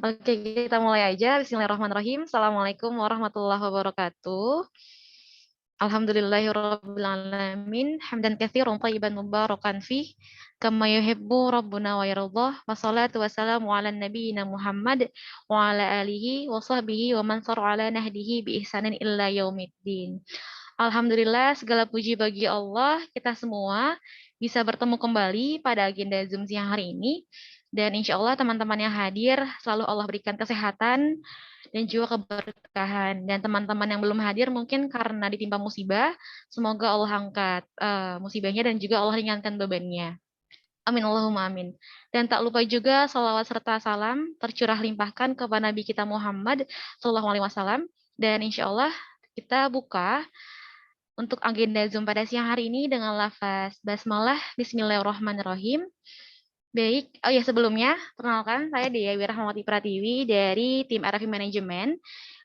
Oke, kita mulai aja. Bismillahirrahmanirrahim. Assalamualaikum warahmatullahi wabarakatuh. Alhamdulillahirabbil alamin. Hamdan katsiran thayyiban mubarakan fih. Kama yuhibbu rabbuna wa yardah. Wassalatu wassalamu ala nabiyyina Muhammad wa ala alihi wa sahbihi wa man sara ala nahdihi bi ihsanin illa yaumiddin. Alhamdulillah, segala puji bagi Allah, kita semua bisa bertemu kembali pada agenda Zoom siang hari ini. Dan insya Allah teman-teman yang hadir selalu Allah berikan kesehatan dan juga keberkahan. Dan teman-teman yang belum hadir mungkin karena ditimpa musibah, semoga Allah angkat musibahnya dan juga Allah ringankan bebannya. Amin Allahumma amin. Dan tak lupa juga salawat serta salam tercurah limpahkan kepada Nabi kita Muhammad Sallallahu Alaihi Wasallam. Dan insya Allah kita buka untuk agenda Zoom pada siang hari ini dengan lafaz basmalah Bismillahirrahmanirrahim. Baik, oh ya sebelumnya, perkenalkan saya Dea Wirahmawati Pratiwi dari tim RFI Manajemen,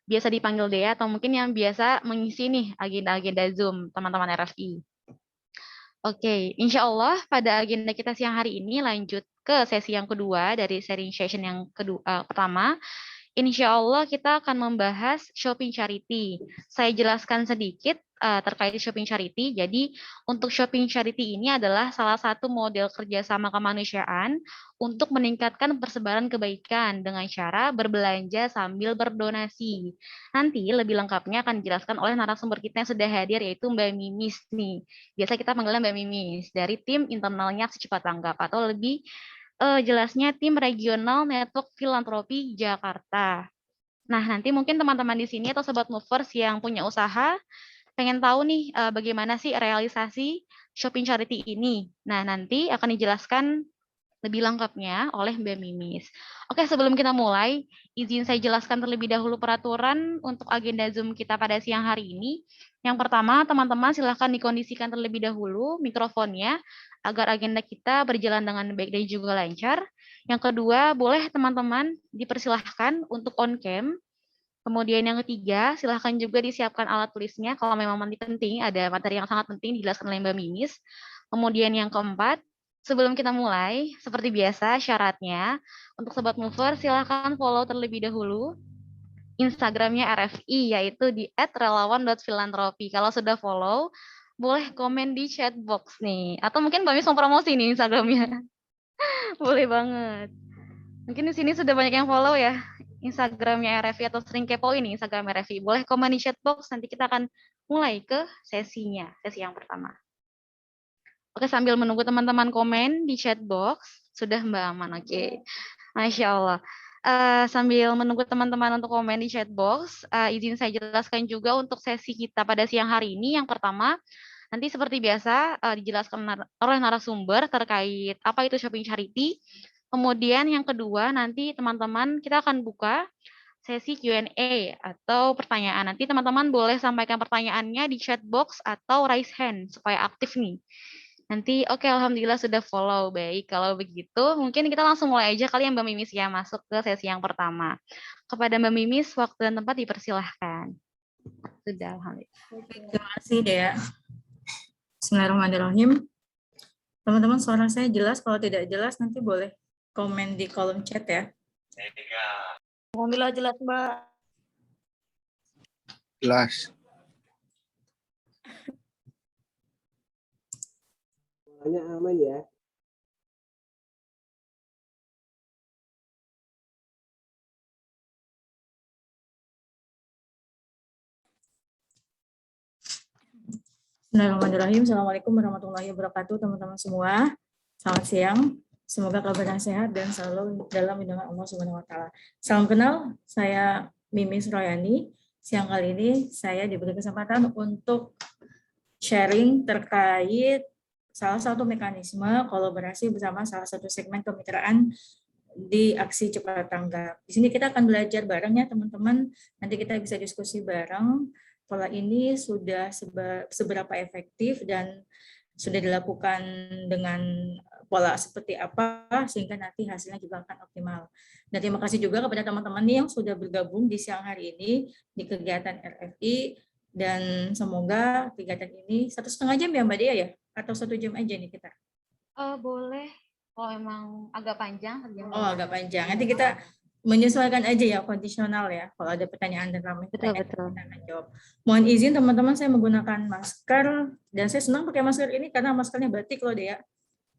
biasa dipanggil Dea atau mungkin yang biasa mengisi nih agenda-agenda Zoom teman-teman RFI. Oke, insya Allah pada agenda kita siang hari ini lanjut ke sesi yang kedua dari sharing session yang kedua, pertama. Insya Allah kita akan membahas shopping charity. Saya jelaskan sedikit terkait shopping charity. Jadi untuk shopping charity ini adalah salah satu model kerjasama kemanusiaan untuk meningkatkan persebaran kebaikan dengan cara berbelanja sambil berdonasi. Nanti lebih lengkapnya akan dijelaskan oleh narasumber kita yang sudah hadir yaitu Mbak Mimis nih. Biasa kita panggilnya Mbak Mimis dari tim internalnya Aksi Cepat Tanggap atau lebih jelasnya tim regional network filantropi Jakarta. Nah, nanti mungkin teman-teman di sini atau sobat movers yang punya usaha pengen tahu nih bagaimana sih realisasi shopping charity ini. Nah, nanti akan dijelaskan lebih lengkapnya oleh Mbak Mimis. Oke, sebelum kita mulai, izin saya jelaskan terlebih dahulu peraturan untuk agenda Zoom kita pada siang hari ini. Yang pertama, teman-teman silahkan dikondisikan terlebih dahulu mikrofonnya agar agenda kita berjalan dengan baik dan juga lancar. Yang kedua, boleh teman-teman dipersilahkan untuk on cam. Kemudian yang ketiga, silahkan juga disiapkan alat tulisnya kalau memang penting, ada materi yang sangat penting dijelaskan oleh Mbak Mimis. Kemudian yang keempat, sebelum kita mulai, seperti biasa syaratnya, untuk Sobat Mover silahkan follow terlebih dahulu Instagramnya RFI, yaitu di @relawan.filantropi. Kalau sudah follow, boleh komen di chat box nih. Atau mungkin Mbak Mimis mau promosi nih Instagramnya. Boleh banget. Mungkin di sini sudah banyak yang follow ya Instagramnya RFI atau sering kepo ini Instagram RFI. Boleh komen di chat box, nanti kita akan mulai ke sesinya, sesi yang pertama. Oke, sambil menunggu teman-teman komen di chat box, sudah Mbak Aman, oke. Masya Allah. Sambil menunggu teman-teman untuk komen di chat box, izin saya jelaskan juga untuk sesi kita pada siang hari ini. Yang pertama, nanti seperti biasa dijelaskan oleh narasumber terkait apa itu shopping charity. Kemudian yang kedua, nanti teman-teman kita akan buka sesi Q&A atau pertanyaan. Nanti teman-teman boleh sampaikan pertanyaannya di chat box atau raise hand supaya aktif nih. Nanti oke, alhamdulillah sudah follow. Baik, kalau begitu mungkin kita langsung mulai aja kali ya Mbak Mimis ya masuk ke sesi yang pertama. Kepada Mbak Mimis, waktu dan tempat dipersilahkan. Sudah, alhamdulillah. Terima kasih, Dea. Bismillahirrahmanirrahim. Teman-teman, suara saya jelas. Kalau tidak jelas, nanti boleh komen di kolom chat ya. Alhamdulillah jelas, Mbak. Jelas. Semuanya aman ya. Bismillahirrahmanirrahim. Assalamualaikum warahmatullahi wabarakatuh, teman-teman semua. Selamat siang. Semoga kabarnya sehat dan selalu dalam lindungan Allah Subhanahu wa taala. Salam kenal, saya Mimis Royani. Siang kali ini saya diberi kesempatan untuk sharing terkait salah satu mekanisme kolaborasi bersama salah satu segmen kemitraan di Aksi Cepat Tanggap. Di sini kita akan belajar bareng ya teman-teman. Nanti kita bisa diskusi bareng. Pola ini sudah seberapa efektif dan sudah dilakukan dengan pola seperti apa sehingga nanti hasilnya juga akan optimal. Dan terima kasih juga kepada teman-teman yang sudah bergabung di siang hari ini di kegiatan RFI dan semoga kegiatan ini 1,5 jam ya Mbak Dea ya? Atau 1 jam aja nih kita? Boleh, kalau memang agak panjang. Oh agak panjang. Nanti kita menyesuaikan aja ya, kondisional ya. Kalau ada pertanyaan dan ramai Betul, pertanyaan, betul. kita akan jawab. Mohon izin teman-teman, saya menggunakan masker dan saya senang pakai masker ini karena maskernya batik loh deh ya.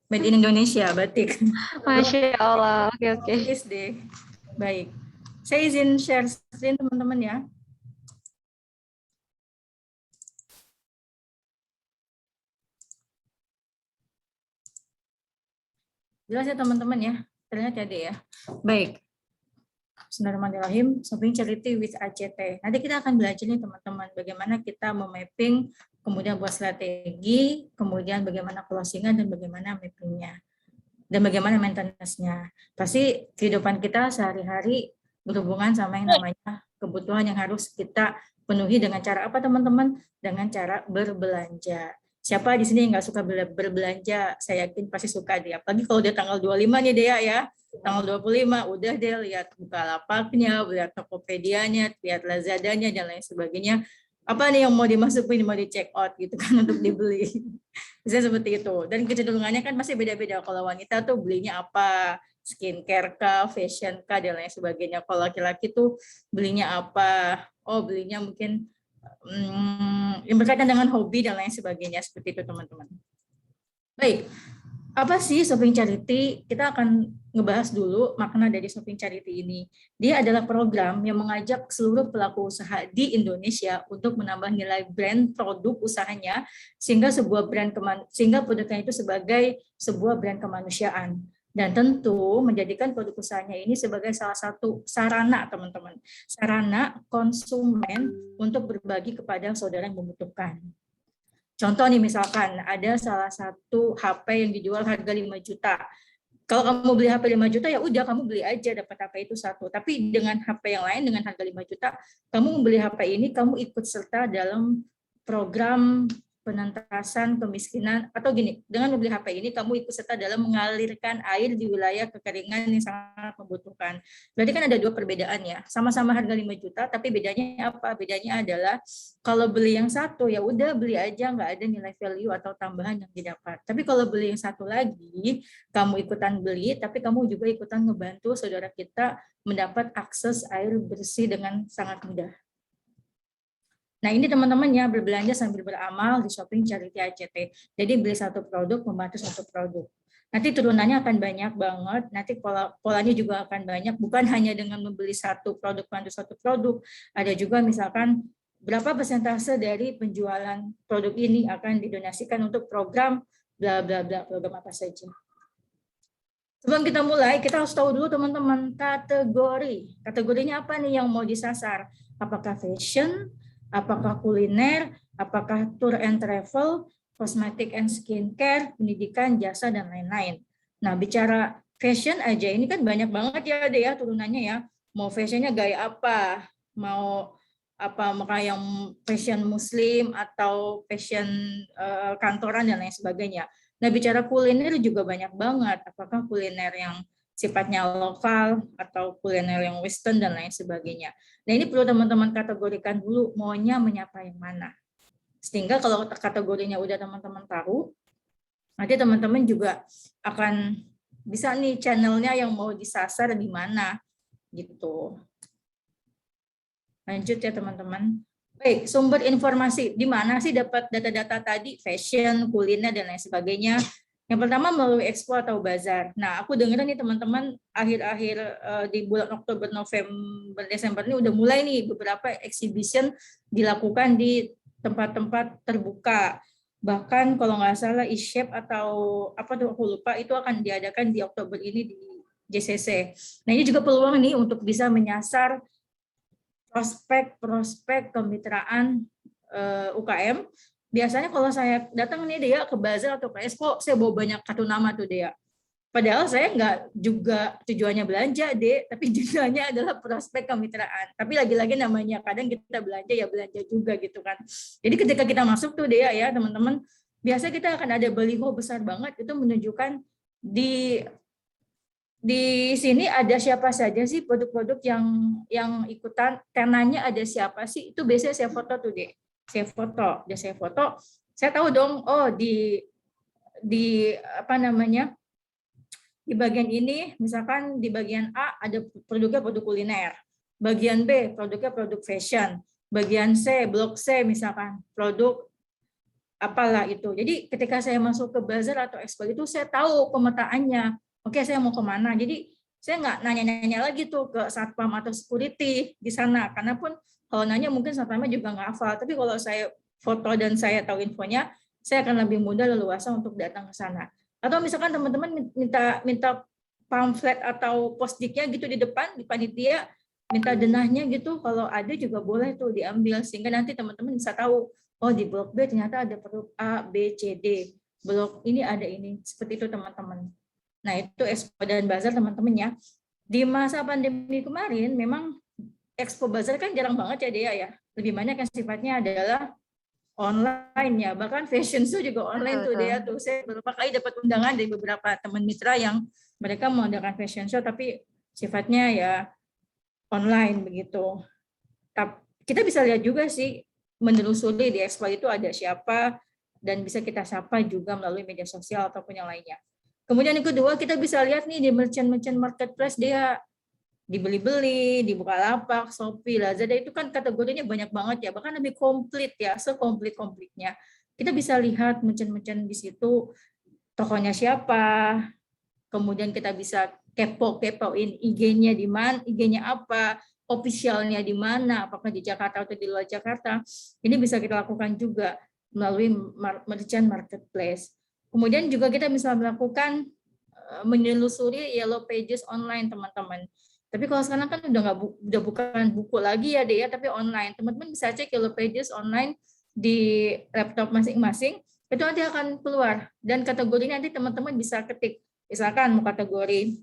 Made in Indonesia, batik. Masya Allah. Oke, oke. Please deh. Baik. Saya izin share screen teman-teman ya. Jelas ya teman-teman ya. Terlihat ya deh ya. Baik. Bismillahirrahmanirrahim, Shopping Charity with ACT. Nanti kita akan belajar nih teman-teman, bagaimana kita memapping, kemudian buat strategi, kemudian bagaimana closingan dan bagaimana mappingnya, dan bagaimana maintenance-nya. Pasti kehidupan kita sehari-hari berhubungan sama yang namanya kebutuhan yang harus kita penuhi dengan cara apa teman-teman? Dengan cara berbelanja. Siapa di sini yang nggak suka berbelanja? Saya yakin pasti suka deh. Apalagi kalau udah tanggal 25 nih Dea ya. Tanggal 25 udah deh lihat Bukalapaknya, lihat Tokopedia-nya, lihat Lazada-nya dan lain sebagainya. Apa nih yang mau dimasukin, mau di check out gitu kan untuk dibeli. Bisa seperti itu. Dan kecenderungannya kan masih beda-beda. Kalau wanita tuh belinya apa? Skincare kah, fashion kah, dan lain sebagainya. Kalau laki-laki tuh belinya apa? Oh, belinya mungkin yang berkaitan dengan hobi dan lain sebagainya. Seperti itu teman-teman. Baik. Apa sih Shopping Charity? Kita akan ngebahas dulu makna dari Shopping Charity ini. Dia adalah program yang mengajak seluruh pelaku usaha di Indonesia untuk menambah nilai brand produk usahanya sehingga sehingga produknya itu sebagai sebuah brand kemanusiaan. Dan tentu menjadikan produk usahanya ini sebagai salah satu sarana teman-teman. Sarana konsumen untuk berbagi kepada saudara yang membutuhkan. Contoh nih misalkan ada salah satu HP yang dijual harga 5 juta. Kalau kamu beli HP 5 juta ya udah kamu beli aja dapat HP itu satu. Tapi dengan HP yang lain dengan harga 5 juta, kamu membeli HP ini kamu ikut serta dalam program penentasan kemiskinan atau gini, dengan membeli HP ini kamu ikut serta dalam mengalirkan air di wilayah kekeringan yang sangat membutuhkan. Berarti kan ada dua perbedaan ya. Sama-sama harga 5 juta tapi bedanya apa? Bedanya adalah kalau beli yang satu ya udah beli aja, nggak ada nilai value atau tambahan yang didapat. Tapi kalau beli yang satu lagi, kamu ikutan beli, tapi kamu juga ikutan ngebantu saudara kita mendapat akses air bersih dengan sangat mudah. Nah ini teman-teman ya, berbelanja sambil beramal di Shopping Charity ACT. Jadi beli satu produk, membantu satu produk. Nanti turunannya akan banyak banget, nanti polanya juga akan banyak, bukan hanya dengan membeli satu produk, bantu satu produk, ada juga misalkan berapa persentase dari penjualan produk ini akan didonasikan untuk program bla bla bla, program apa saja. Sebelum kita mulai, kita harus tahu dulu teman-teman kategori. Kategorinya apa nih yang mau disasar? Apakah fashion, apakah kuliner, apakah tour and travel, cosmetic and skincare, pendidikan, jasa, dan lain-lain. Nah, bicara fashion aja, ini kan banyak banget ya deh ya turunannya ya. Mau fashionnya gaya apa, mau apa, maka yang fashion muslim atau fashion kantoran dan lain sebagainya. Nah, bicara kuliner juga banyak banget. Apakah kuliner yang sifatnya lokal atau kuliner yang western dan lain sebagainya. Nah, ini perlu teman-teman kategorikan dulu maunya menyapa yang mana. Sehingga kalau kategorinya udah teman-teman tahu, nanti teman-teman juga akan bisa nih channelnya yang mau disasar di mana gitu. Lanjut ya teman-teman. Baik, sumber informasi. Di mana sih dapat data-data tadi? Fashion, kuliner, dan lain sebagainya. Yang pertama melalui expo atau bazar. Nah, aku dengar nih teman-teman akhir-akhir di bulan Oktober, November, Desember ini udah mulai nih beberapa exhibition dilakukan di tempat-tempat terbuka. Bahkan kalau nggak salah e-shape atau apa tuh aku lupa, itu akan diadakan di Oktober ini di JCC. Nah, ini juga peluang nih untuk bisa menyasar prospek kemitraan UKM. Biasanya kalau saya datang nih dia ke bazar atau ke expo, saya bawa banyak kartu nama tuh dia. Padahal saya nggak juga tujuannya belanja deh, tapi tujuannya adalah prospek kemitraan. Tapi lagi-lagi namanya kadang kita belanja ya belanja juga gitu kan. Jadi ketika kita masuk tuh dia ya teman-teman, biasa kita akan ada baliho besar banget itu menunjukkan di sini ada siapa saja sih produk-produk yang ikutan, tenanya ada siapa sih, itu biasanya saya foto tuh deh. Saya foto, saya tahu dong, oh di apa namanya, di bagian ini, misalkan di bagian A ada produknya produk kuliner, bagian B produknya produk fashion, bagian C, blok C misalkan produk apalah itu. Jadi ketika saya masuk ke bazar atau ekspor itu saya tahu pemetaannya. Oke, saya mau kemana. Jadi saya nggak nanya-nanya lagi tuh ke satpam atau security di sana. Karena pun kalau nanya mungkin satpamnya juga nggak hafal. Tapi kalau saya foto dan saya tahu infonya, saya akan lebih mudah leluasa untuk datang ke sana. Atau misalkan teman-teman minta pamflet atau postdiknya gitu di depan di panitia, minta denahnya gitu, kalau ada juga boleh tuh diambil sehingga nanti teman-teman bisa tahu, oh di blok B ternyata ada produk A, B, C, D, blok ini ada ini, seperti itu teman-teman. Nah itu Expo dan Bazar teman-teman ya. Di masa pandemi kemarin memang Expo Bazar kan jarang banget ya Dea ya, lebih banyak yang sifatnya adalah online ya, bahkan fashion show juga online tuh Dea tuh. Saya beberapa kali dapat undangan dari beberapa teman mitra yang mereka mengadakan fashion show tapi sifatnya ya online begitu. Tapi kita bisa lihat juga sih menelusuri di Expo itu ada siapa dan bisa kita sapa juga melalui media sosial ataupun yang lainnya. Kemudian yang kedua kita bisa lihat nih di merchant marketplace dia dibeli-beli, di Bukalapak, Shopee, Lazada itu kan kategorinya banyak banget ya, bahkan lebih komplit ya, sekomplit-komplitnya. Kita bisa lihat merchant-merchant di situ tokonya siapa, kemudian kita bisa kepoin IG-nya di mana, IG-nya apa, officialnya di mana, apakah di Jakarta atau di luar Jakarta. Ini bisa kita lakukan juga melalui merchant marketplace. Kemudian juga kita bisa melakukan menelusuri Yellow Pages online teman-teman. Tapi kalau sekarang kan udah bukan buku lagi ya Dea, tapi online. Teman-teman bisa cek Yellow Pages online di laptop masing-masing, itu nanti akan keluar. Dan kategorinya nanti teman-teman bisa ketik. Misalkan mau kategori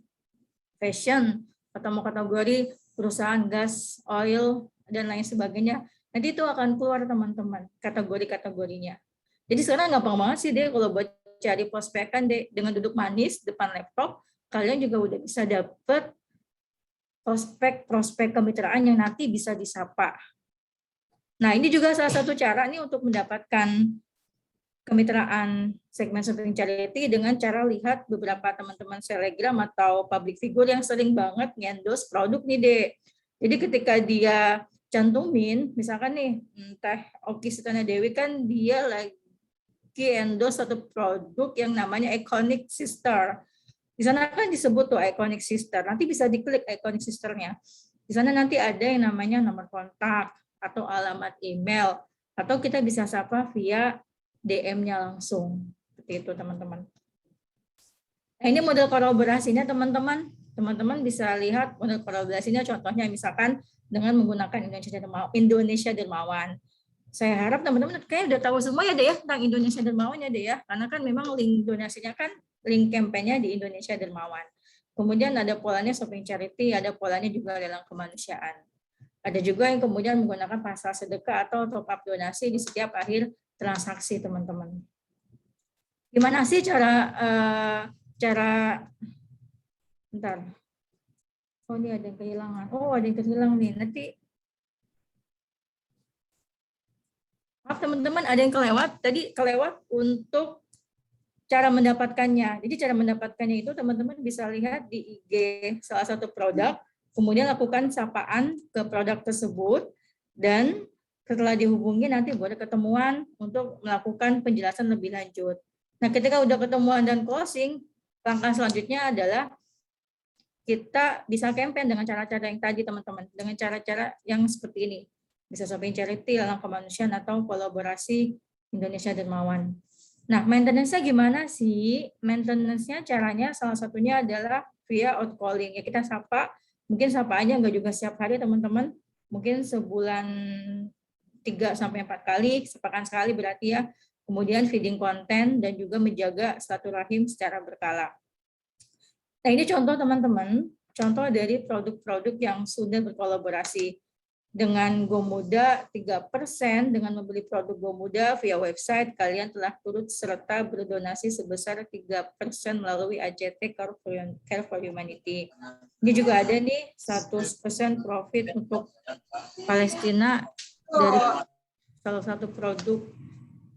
fashion, atau mau kategori perusahaan gas, oil, dan lain sebagainya. Nanti itu akan keluar teman-teman, kategori-kategorinya. Jadi sekarang gampang banget sih deh kalau buat cari prospekan deh, dengan duduk manis depan laptop, kalian juga udah bisa dapet prospek kemitraan yang nanti bisa disapa. Nah, ini juga salah satu cara nih untuk mendapatkan kemitraan segmen shopping charity dengan cara lihat beberapa teman-teman selebgram atau public figure yang sering banget ngendorse produk nih, Dek. Jadi ketika dia cantumin, misalkan nih, Teh Oki Sitana Dewi kan dia lagi endorse satu produk yang namanya Iconic Sister. Di sana kan disebut tuh Iconic Sister. Nanti bisa diklik Iconic Sister-nya. Di sana nanti ada yang namanya nomor kontak atau alamat email, atau kita bisa sapa via DM-nya langsung. Seperti itu teman-teman. Nah, ini model kolaborasinya teman-teman. Teman-teman bisa lihat model kolaborasinya, contohnya misalkan dengan menggunakan Indonesia Dermawan. Saya harap teman-teman kayaknya udah tahu semua ya deh ya tentang Indonesia Dermawan ya deh ya, karena kan memang link donasinya kan link kampanye di Indonesia Dermawan. Kemudian ada polanya shopping charity, ada polanya juga lelang kemanusiaan. Ada juga yang kemudian menggunakan pasar sedekah atau top up donasi di setiap akhir transaksi teman-teman. Gimana sih cara bentar. Oh ini ada yang kehilangan. Oh ada yang kehilangan nih. Nanti maaf teman-teman, ada yang kelewat. Tadi kelewat untuk cara mendapatkannya. Jadi cara mendapatkannya itu teman-teman bisa lihat di IG salah satu produk, kemudian lakukan sapaan ke produk tersebut, dan setelah dihubungi nanti boleh ketemuan untuk melakukan penjelasan lebih lanjut. Nah ketika udah ketemuan dan closing, langkah selanjutnya adalah kita bisa campaign dengan cara-cara yang tadi teman-teman, dengan cara-cara yang seperti ini. Bisa shopping charity, lelang kemanusiaan, atau kolaborasi Indonesia Dermawan. Nah, maintenance-nya gimana sih? Maintenance-nya caranya salah satunya adalah via outcalling. Ya kita sapa, mungkin sapaannya nggak juga setiap hari teman-teman. Mungkin sebulan 3-4 kali, sepekan sekali berarti ya. Kemudian feeding konten dan juga menjaga silaturahim secara berkala. Nah, ini contoh teman-teman, contoh dari produk-produk yang sudah berkolaborasi. Dengan GoMuda 3%, dengan membeli produk GoMuda via website, kalian telah turut serta berdonasi sebesar 3% melalui AJT Care for Humanity. Ini juga ada nih 100% profit untuk Palestina dari salah satu produk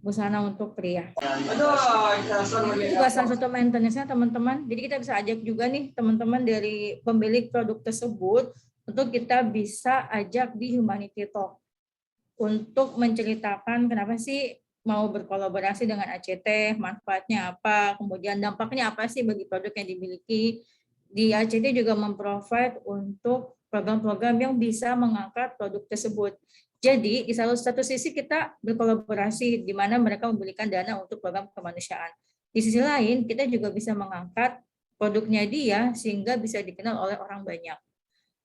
busana untuk pria. Itu juga salah satu maintenance-nya teman-teman. Jadi kita bisa ajak juga nih teman-teman dari pemilik produk tersebut untuk kita bisa ajak di Humanity Talk untuk menceritakan kenapa sih mau berkolaborasi dengan ACT, manfaatnya apa, kemudian dampaknya apa sih bagi produk yang dimiliki. Di ACT juga memprovide untuk program-program yang bisa mengangkat produk tersebut. Jadi di salah satu sisi kita berkolaborasi di mana mereka memberikan dana untuk program kemanusiaan. Di sisi lain kita juga bisa mengangkat produknya dia sehingga bisa dikenal oleh orang banyak.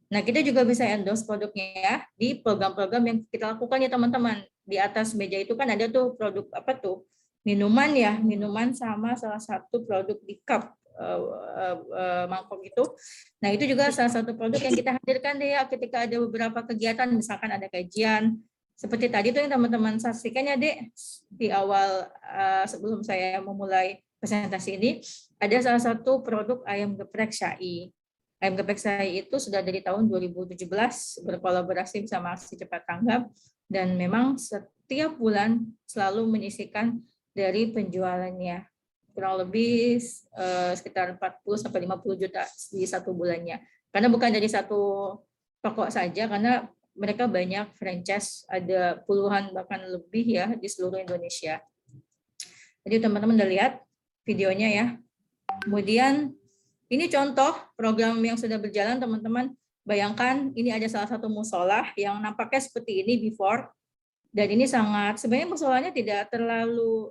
Nah, kita juga bisa endorse produknya ya di program-program yang kita lakukan ya teman-teman. Di atas meja itu kan ada tuh produk apa tuh? Minuman ya, minuman sama salah satu produk di cup mangkok itu. Nah, itu juga salah satu produk yang kita hadirkan deh ya ketika ada beberapa kegiatan, misalkan ada kajian. Seperti tadi tuh yang teman-teman saksikan ya, Dek, di awal sebelum saya memulai presentasi ini, ada salah satu produk ayam geprek syai. Ayam geprek syai itu sudah dari tahun 2017 berkolaborasi bersama Aksi Cepat Tanggap dan memang setiap bulan selalu menyisihkan dari penjualannya kurang lebih sekitar 40 sampai 50 juta di satu bulannya. Karena bukan dari satu toko saja, karena mereka banyak franchise, ada puluhan bahkan lebih ya di seluruh Indonesia. Jadi teman-teman udah lihat videonya ya. Kemudian ini contoh program yang sudah berjalan teman-teman. Bayangkan ini ada salah satu musola yang nampaknya seperti ini before. Dan ini sangat, sebenarnya musolanya tidak terlalu,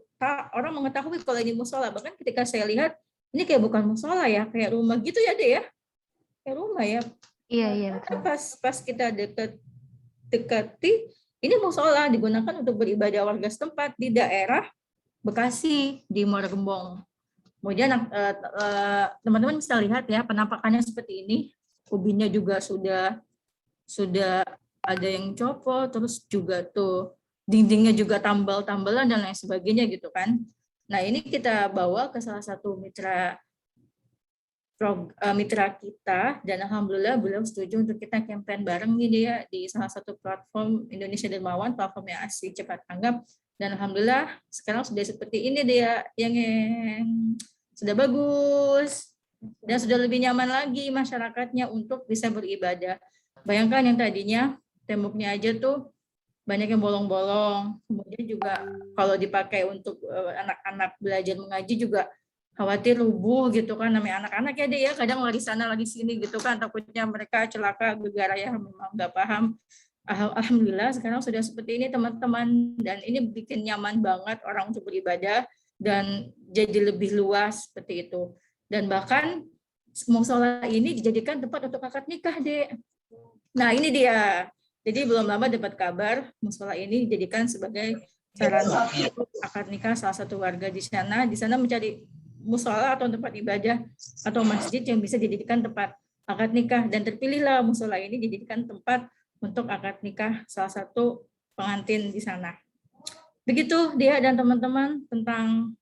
orang mengetahui kalau ini musola. Bahkan ketika saya lihat, ini kayak bukan musola ya, kayak rumah gitu ya deh ya. Kayak rumah ya. Iya. Pas kita dekati, ini musola digunakan untuk beribadah warga setempat di daerah Bekasi, di Muara Gembong. Kemudian teman-teman bisa lihat ya penampakannya seperti ini. Ubinnya juga sudah ada yang copot, terus juga tuh dindingnya juga tambal-tambalan dan lain sebagainya gitu kan. Nah ini kita bawa ke salah satu mitra kita dan alhamdulillah beliau setuju untuk kita campaign bareng nih dia di salah satu platform Indonesia Dermawan, platformnya Aksi Cepat Tanggap. Dan alhamdulillah sekarang sudah seperti ini dia yang sudah bagus dan sudah lebih nyaman lagi masyarakatnya untuk bisa beribadah. Bayangkan yang tadinya temboknya aja tuh banyak yang bolong-bolong. Kemudian juga kalau dipakai untuk anak-anak belajar mengaji juga khawatir rubuh gitu kan, namanya anak-anak ya deh ya, kadang lari sana lari sini gitu kan, takutnya mereka celaka gegara ya, memang nggak paham. Alhamdulillah sekarang sudah seperti ini teman-teman, dan ini bikin nyaman banget orang untuk beribadah dan jadi lebih luas seperti itu. Dan bahkan musola ini dijadikan tempat untuk akad nikah deh. Nah ini dia. Jadi belum lama dapat kabar musola ini dijadikan sebagai sarana akad nikah salah satu warga di sana. Di sana mencari musola atau tempat ibadah atau masjid yang bisa dijadikan tempat akad nikah, dan terpilihlah musola ini dijadikan tempat untuk akad nikah salah satu pengantin di sana. Begitu dia dan teman-teman tentang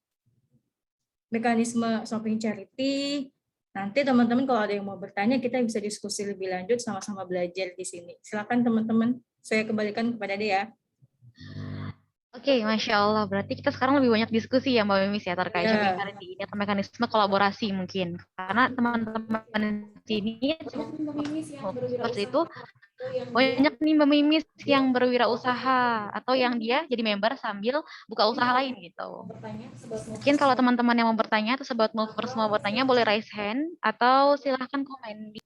mekanisme shopping charity. Nanti teman-teman kalau ada yang mau bertanya, kita bisa diskusi lebih lanjut, sama-sama belajar di sini. Silakan teman-teman, saya kembalikan kepada Dea. Oke, Masya Allah. Berarti kita sekarang lebih banyak diskusi ya Mbak Mimis ya terkait shopping charity ini atau mekanisme kolaborasi mungkin. Karena teman-teman di sini seperti itu banyak nih Mbak Mimis yang berwirausaha atau yang dia jadi member sambil buka usaha lain gitu. Mungkin kalau teman-teman yang mau bertanya atau sobat movers mau bertanya boleh raise hand atau silahkan komen.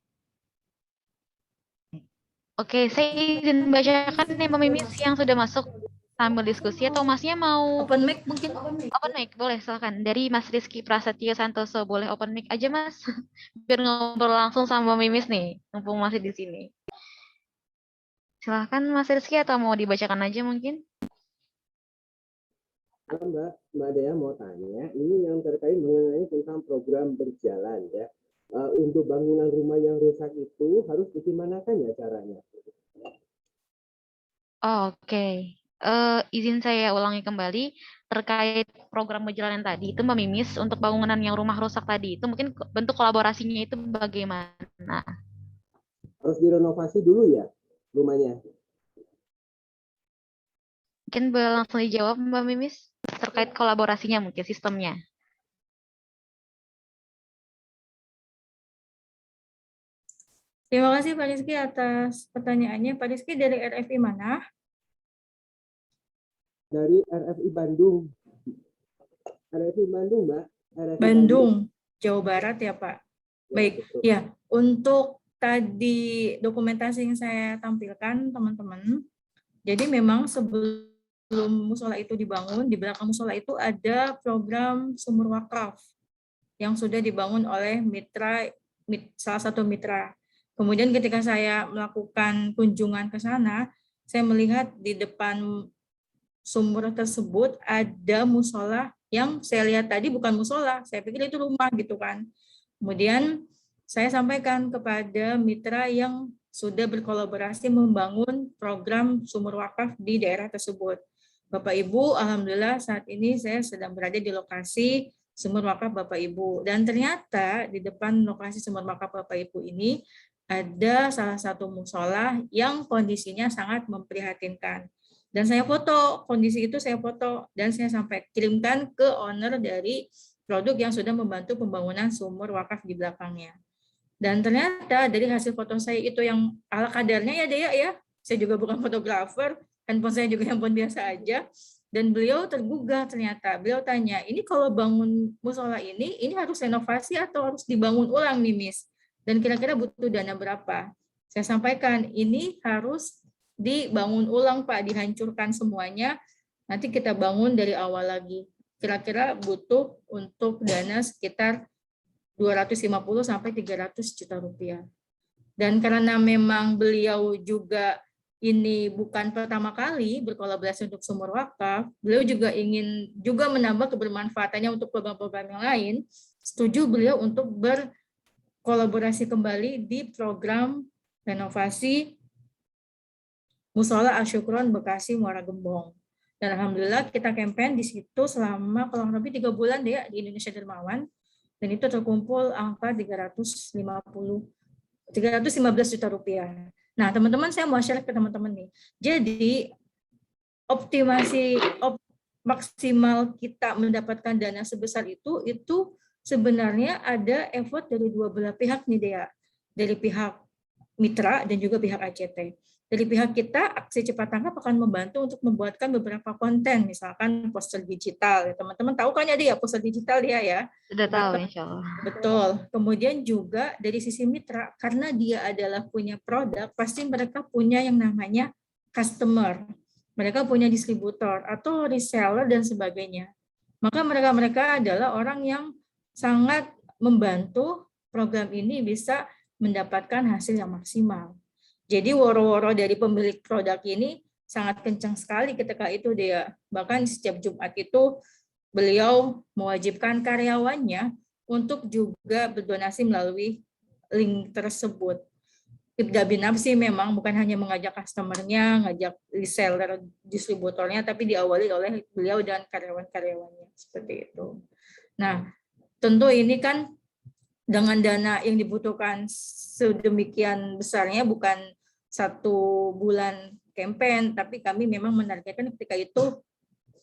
Oke, saya izin bacakan nih Mbak Mimis yang sudah masuk sambil diskusi, atau masnya mau open mic mungkin? Open mic, boleh silakan. Dari Mas Rizky Prasetyo Santoso, boleh open mic aja Mas, biar ngobrol langsung sama Mbak Mimis nih, mumpung masih di sini. Silahkan Mas Rizky, atau mau dibacakan aja mungkin? Mbak Dea mau tanya, ini yang terkait mengenai tentang program berjalan ya. Untuk bangunan rumah yang rusak itu harus digimanakan ya caranya? Oke. Izin saya ulangi kembali terkait program berjalan tadi itu Mbak Mimis untuk bangunan yang rumah rusak tadi itu mungkin bentuk kolaborasinya itu bagaimana? Harus direnovasi dulu ya rumahnya? Mungkin boleh langsung dijawab Mbak Mimis? terkait kolaborasinya mungkin sistemnya. Terima kasih Pak Rizky atas pertanyaannya. Pak Rizky dari RFI mana? Dari RFI Bandung. RFI Bandung, Mbak. RFI Bandung, Jawa Barat ya Pak. Ya, Baik, betul. ya untuk tadi dokumentasi yang saya tampilkan teman-teman, jadi memang sebelum musola itu dibangun, di belakang musola itu ada program sumur wakaf yang sudah dibangun oleh salah satu mitra. Kemudian ketika saya melakukan kunjungan ke sana, saya melihat di depan sumur tersebut ada musola yang saya lihat tadi bukan musola, saya pikir itu rumah gitu kan. Kemudian saya sampaikan kepada mitra yang sudah berkolaborasi membangun program sumur wakaf di daerah tersebut. Bapak Ibu, alhamdulillah saat ini saya sedang berada di lokasi sumur wakaf Bapak Ibu. Dan ternyata di depan lokasi sumur wakaf Bapak Ibu ini ada salah satu musola yang kondisinya sangat memprihatinkan. Dan saya foto, kondisi itu saya foto dan saya sampai kirimkan ke owner dari produk yang sudah membantu pembangunan sumur wakaf di belakangnya. Dan ternyata dari hasil foto saya itu yang ala kadarnya ya Dea ya, saya juga bukan fotografer, handphone saya juga handphone biasa aja. Dan beliau tergugah ternyata, beliau tanya, ini kalau bangun musola ini harus renovasi atau harus dibangun ulang nih Miss? Dan kira-kira butuh dana berapa? Saya sampaikan, ini harus dibangun ulang Pak, dihancurkan semuanya, nanti kita bangun dari awal lagi. Kira-kira butuh untuk dana sekitar 250 sampai 300 juta rupiah. Dan karena memang beliau juga ini bukan pertama kali berkolaborasi untuk sumur wakaf, beliau juga ingin juga menambah kebermanfaatannya untuk program-program yang lain, setuju beliau untuk berkolaborasi kembali di program renovasi Musola Asyukron Bekasi Muara Gembong. Dan alhamdulillah kita campaign di situ selama kurang lebih 3 bulan deh di Indonesia Dermawan. Dan itu terkumpul angka 315 juta rupiah. Nah, teman-teman saya mau share ke teman-teman nih. Jadi maksimal kita mendapatkan dana sebesar itu sebenarnya ada effort dari dua belah pihak nih Dea. Dari pihak mitra dan juga pihak ACT. Dari pihak kita, Aksi Cepat Tanggap akan membantu untuk membuatkan beberapa konten, misalkan poster digital. Teman-teman tahu kan ya dia poster digital dia ya? Sudah tahu insya Allah. Betul. Kemudian juga dari sisi mitra, karena dia adalah punya produk, pasti mereka punya yang namanya customer. Mereka punya distributor atau reseller dan sebagainya. Maka mereka adalah orang yang sangat membantu program ini bisa mendapatkan hasil yang maksimal. Jadi woro-woro dari pemilik produk ini sangat kencang sekali ketika itu dia. Bahkan setiap Jumat itu beliau mewajibkan karyawannya untuk juga berdonasi melalui link tersebut. Ibda binafsi memang bukan hanya mengajak customer-nya, ngajak reseller, distributornya, tapi diawali oleh beliau dan karyawan-karyawannya. Seperti itu. Nah, tentu ini kan dengan dana yang dibutuhkan sedemikian besarnya, bukan 1 bulan campaign, tapi kami memang menargetkan ketika itu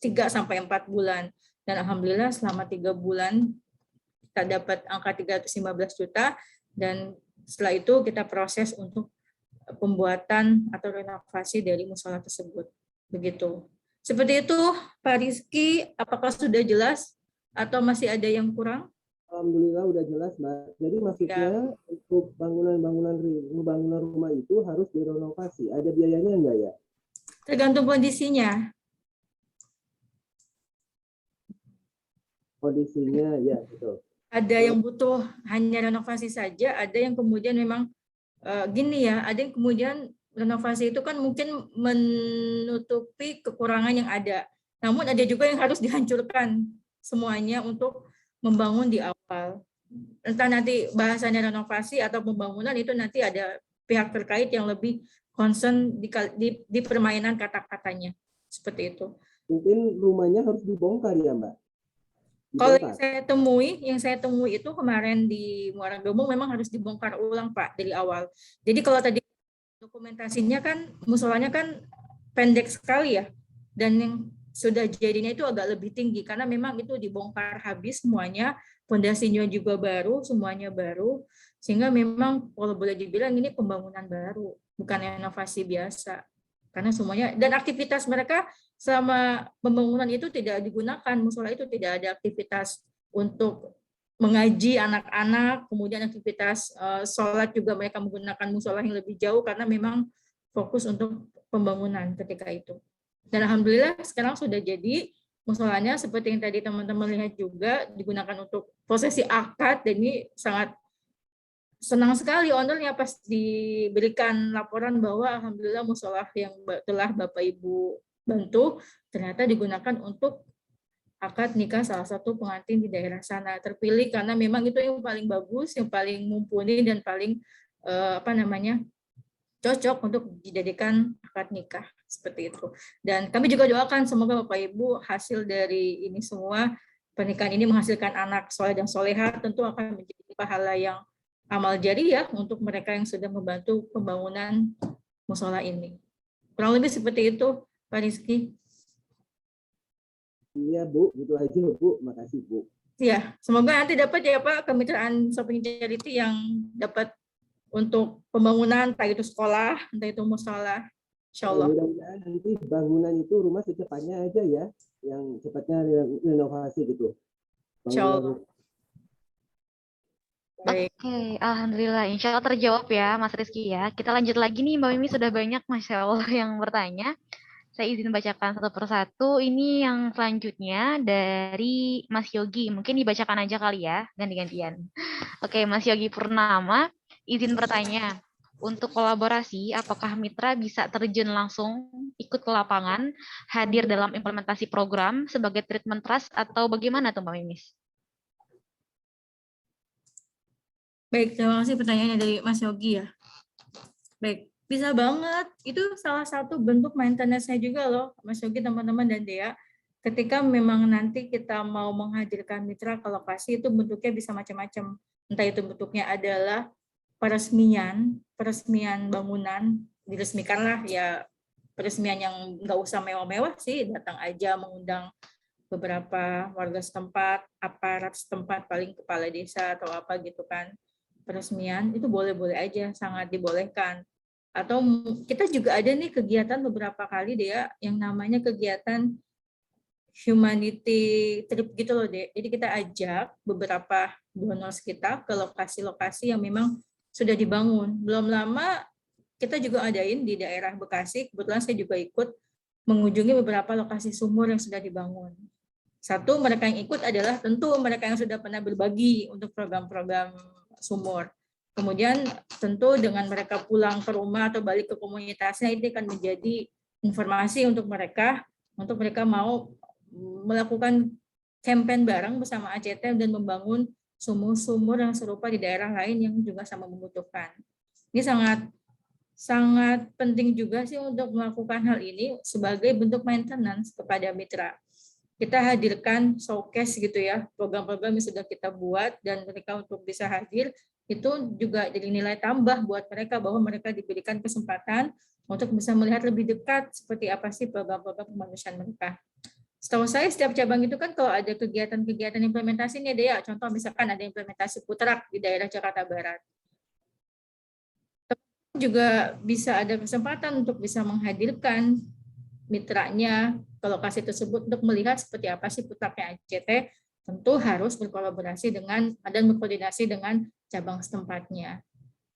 3-4 bulan. Dan alhamdulillah selama 3 bulan kita dapat angka 315 juta, dan setelah itu kita proses untuk pembuatan atau renovasi dari musola tersebut. Begitu. Seperti itu Pak Rizky, apakah sudah jelas atau masih ada yang kurang? Alhamdulillah udah jelas, Mbak. Jadi maksudnya untuk bangunan rumah itu harus direnovasi. Ada biayanya enggak ya? Tergantung kondisinya. Kondisinya ya, betul. Ada yang butuh hanya renovasi saja, ada yang kemudian memang gini ya, ada yang kemudian renovasi itu kan mungkin menutupi kekurangan yang ada. Namun ada juga yang harus dihancurkan semuanya untuk membangun di awal. Entah nanti bahasanya renovasi atau pembangunan itu nanti ada pihak terkait yang lebih concern di permainan kata-katanya. Seperti itu. Mungkin rumahnya harus dibongkar ya, Mbak? Kalau yang saya temui itu kemarin di Muara Gembong memang harus dibongkar ulang Pak dari awal. Jadi kalau tadi dokumentasinya kan musolanya kan pendek sekali ya. Dan yang sudah jadinya itu agak lebih tinggi karena memang itu dibongkar habis semuanya, fondasinya juga baru, semuanya baru, sehingga memang kalau boleh dibilang ini pembangunan baru, bukan inovasi biasa. Karena semuanya, dan aktivitas mereka selama pembangunan itu tidak digunakan, musola itu tidak ada aktivitas untuk mengaji anak-anak, kemudian aktivitas sholat juga mereka menggunakan musola yang lebih jauh karena memang fokus untuk pembangunan ketika itu. Dan alhamdulillah sekarang sudah jadi musolanya seperti yang tadi teman-teman lihat juga digunakan untuk prosesi akad, dan ini sangat senang sekali ownernya pas diberikan laporan bahwa alhamdulillah musola yang telah Bapak Ibu bantu ternyata digunakan untuk akad nikah salah satu pengantin di daerah sana, terpilih karena memang itu yang paling bagus, yang paling mumpuni dan paling cocok untuk dijadikan akad nikah seperti itu. Dan kami juga doakan semoga Bapak Ibu hasil dari ini semua pernikahan ini menghasilkan anak soleh dan soleha, tentu akan menjadi pahala yang amal jariah untuk mereka yang sudah membantu pembangunan musola ini. Kurang lebih seperti itu, Pak Rizky. Iya Bu, gitu aja Bu, makasih Bu. Ya, semoga nanti dapat ya Pak kemitraan shopping charity yang dapat untuk pembangunan, entah itu sekolah, entah itu musola, insya Allah. Mudah-mudahan nanti bangunan itu rumah secepatnya aja ya, yang cepatnya renovasi gitu. Insya Allah. Oke, alhamdulillah. Insya Allah terjawab ya, Mas Rizky ya. Kita lanjut lagi nih, Mbak Mimi sudah banyak, Masya Allah, yang bertanya. Saya izin bacakan satu persatu. Ini yang selanjutnya dari Mas Yogi. Mungkin dibacakan aja kali ya, ganti-gantian. Oke, Mas Yogi Purnama, izin bertanya. Untuk kolaborasi, apakah mitra bisa terjun langsung ikut ke lapangan, hadir dalam implementasi program sebagai treatment trust, atau bagaimana tuh Mbak Mimis? Baik, terima kasih pertanyaannya dari Mas Yogi ya. Baik, bisa banget. Itu salah satu bentuk maintenance-nya juga loh, Mas Yogi, teman-teman, dan Dea. Ketika memang nanti kita mau menghadirkan mitra ke lokasi, itu bentuknya bisa macam-macam. Entah itu bentuknya adalah peresmian bangunan, diresmikanlah ya, peresmian yang nggak usah mewah-mewah sih, datang aja mengundang beberapa warga setempat, aparat setempat, paling kepala desa atau apa gitu kan. Peresmian itu boleh-boleh aja, sangat dibolehkan. Atau kita juga ada nih kegiatan beberapa kali Dea yang namanya kegiatan humanity trip gitu loh Dea. Jadi kita ajak beberapa donors kita ke lokasi-lokasi yang memang sudah dibangun. Belum lama kita juga adain di daerah Bekasi, kebetulan saya juga ikut mengunjungi beberapa lokasi sumur yang sudah dibangun. Satu, mereka yang ikut adalah tentu mereka yang sudah pernah berbagi untuk program-program sumur. Kemudian tentu dengan mereka pulang ke rumah atau balik ke komunitasnya, itu akan menjadi informasi untuk mereka mau melakukan campaign bareng bersama ACT dan membangun sumur-sumur yang serupa di daerah lain yang juga sama membutuhkan. Ini sangat penting juga sih untuk melakukan hal ini sebagai bentuk maintenance kepada mitra. Kita hadirkan showcase gitu ya, program-program yang sudah kita buat, dan mereka untuk bisa hadir, itu juga jadi nilai tambah buat mereka bahwa mereka diberikan kesempatan untuk bisa melihat lebih dekat seperti apa sih program-program kemanusiaan mereka. Setahu saya setiap cabang itu kan kalau ada kegiatan-kegiatan implementasinya Dea, contoh misalkan ada implementasi putrak di daerah Jakarta Barat. Juga bisa ada kesempatan untuk bisa menghadirkan mitranya ke lokasi tersebut untuk melihat seperti apa sih putraknya ACT, tentu harus berkolaborasi dengan dan berkoordinasi dengan cabang setempatnya.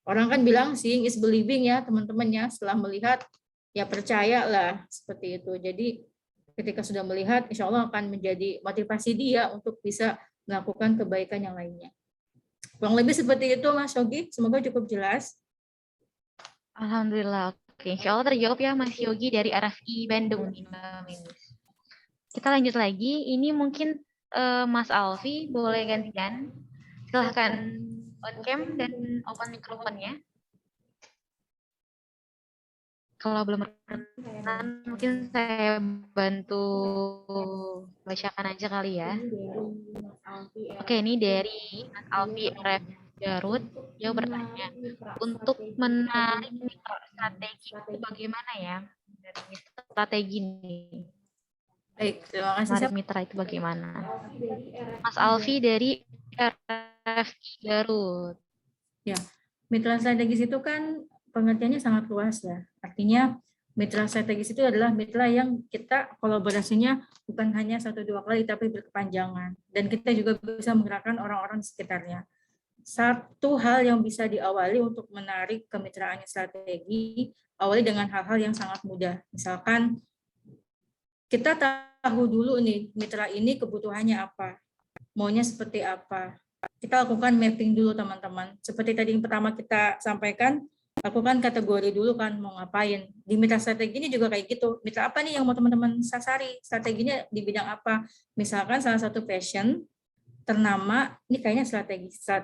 Orang kan bilang seeing is believing ya teman-temannya, setelah melihat ya percayalah seperti itu. Jadi ketika sudah melihat, insya Allah akan menjadi motivasi dia untuk bisa melakukan kebaikan yang lainnya. Kurang lebih seperti itu Mas Yogi, semoga cukup jelas. Alhamdulillah. Oke, insya Allah terjawab ya Mas Yogi dari RFI Bandung nih, Mbak Mimis. Kita lanjut lagi. Ini mungkin Mas Alfi boleh gantian. Silahkan on cam dan open mikrofonnya. Kalau belum berkenan, mungkin saya bantu bacakan aja kali ya. Oke, ini dari Mas Alfi RF Garut. Dia bertanya, untuk menarik mitra strategi itu bagaimana ya? Dari strategi ini. Baik, terima kasih. Menarik mitra itu bagaimana? Mas Alfi dari RFI Garut. Ya, mitra strategis itu kan pengertiannya sangat luas ya. Artinya mitra strategis itu adalah mitra yang kita kolaborasinya bukan hanya 1-2 kali tapi berkepanjangan. Dan kita juga bisa menggerakkan orang-orang di sekitarnya. Satu hal yang bisa diawali untuk menarik kemitraan yang strategi, awali dengan hal-hal yang sangat mudah. Misalkan kita tahu dulu nih mitra ini kebutuhannya apa, maunya seperti apa. Kita lakukan mapping dulu teman-teman. Seperti tadi yang pertama kita sampaikan, lakukan kategori dulu kan mau ngapain. Di mitra strategi ini juga kayak gitu. Mitra apa nih yang mau teman-teman sasari? Strateginya di bidang apa? Misalkan salah satu passion ternama, ini kayaknya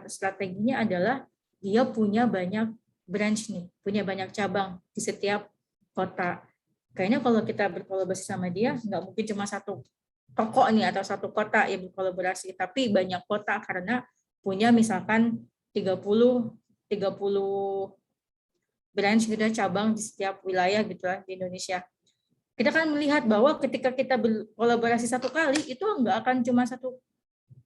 strateginya adalah dia punya banyak branch nih, punya banyak cabang di setiap kota. Kayaknya kalau kita berkolaborasi sama dia, nggak mungkin cuma satu toko nih atau satu kota yang berkolaborasi, tapi banyak kota karena punya misalkan 30 branch gitu cabang di setiap wilayah gitu lah di Indonesia. Kita kan melihat bahwa ketika kita berkolaborasi satu kali itu nggak akan cuma satu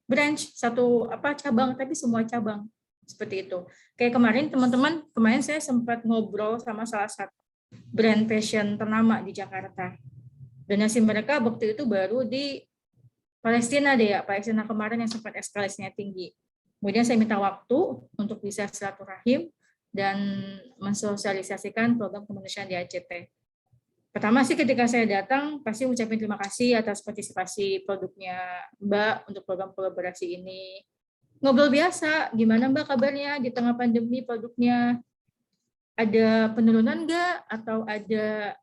branch, satu cabang, tapi semua cabang seperti itu. Kayak kemarin saya sempat ngobrol sama salah satu brand fashion ternama di Jakarta. Donasi mereka waktu itu baru di Palestina deh ya, Palestina kemarin yang sempat eskalasinya tinggi. Kemudian saya minta waktu untuk bisa silaturahim dan mensosialisasikan program kemanusiaan di ACT. Pertama sih ketika saya datang, pasti ucapin terima kasih atas partisipasi produknya Mbak untuk program kolaborasi ini. Ngobrol biasa, gimana Mbak kabarnya di tengah pandemi produknya? Ada penurunan nggak? Atau ada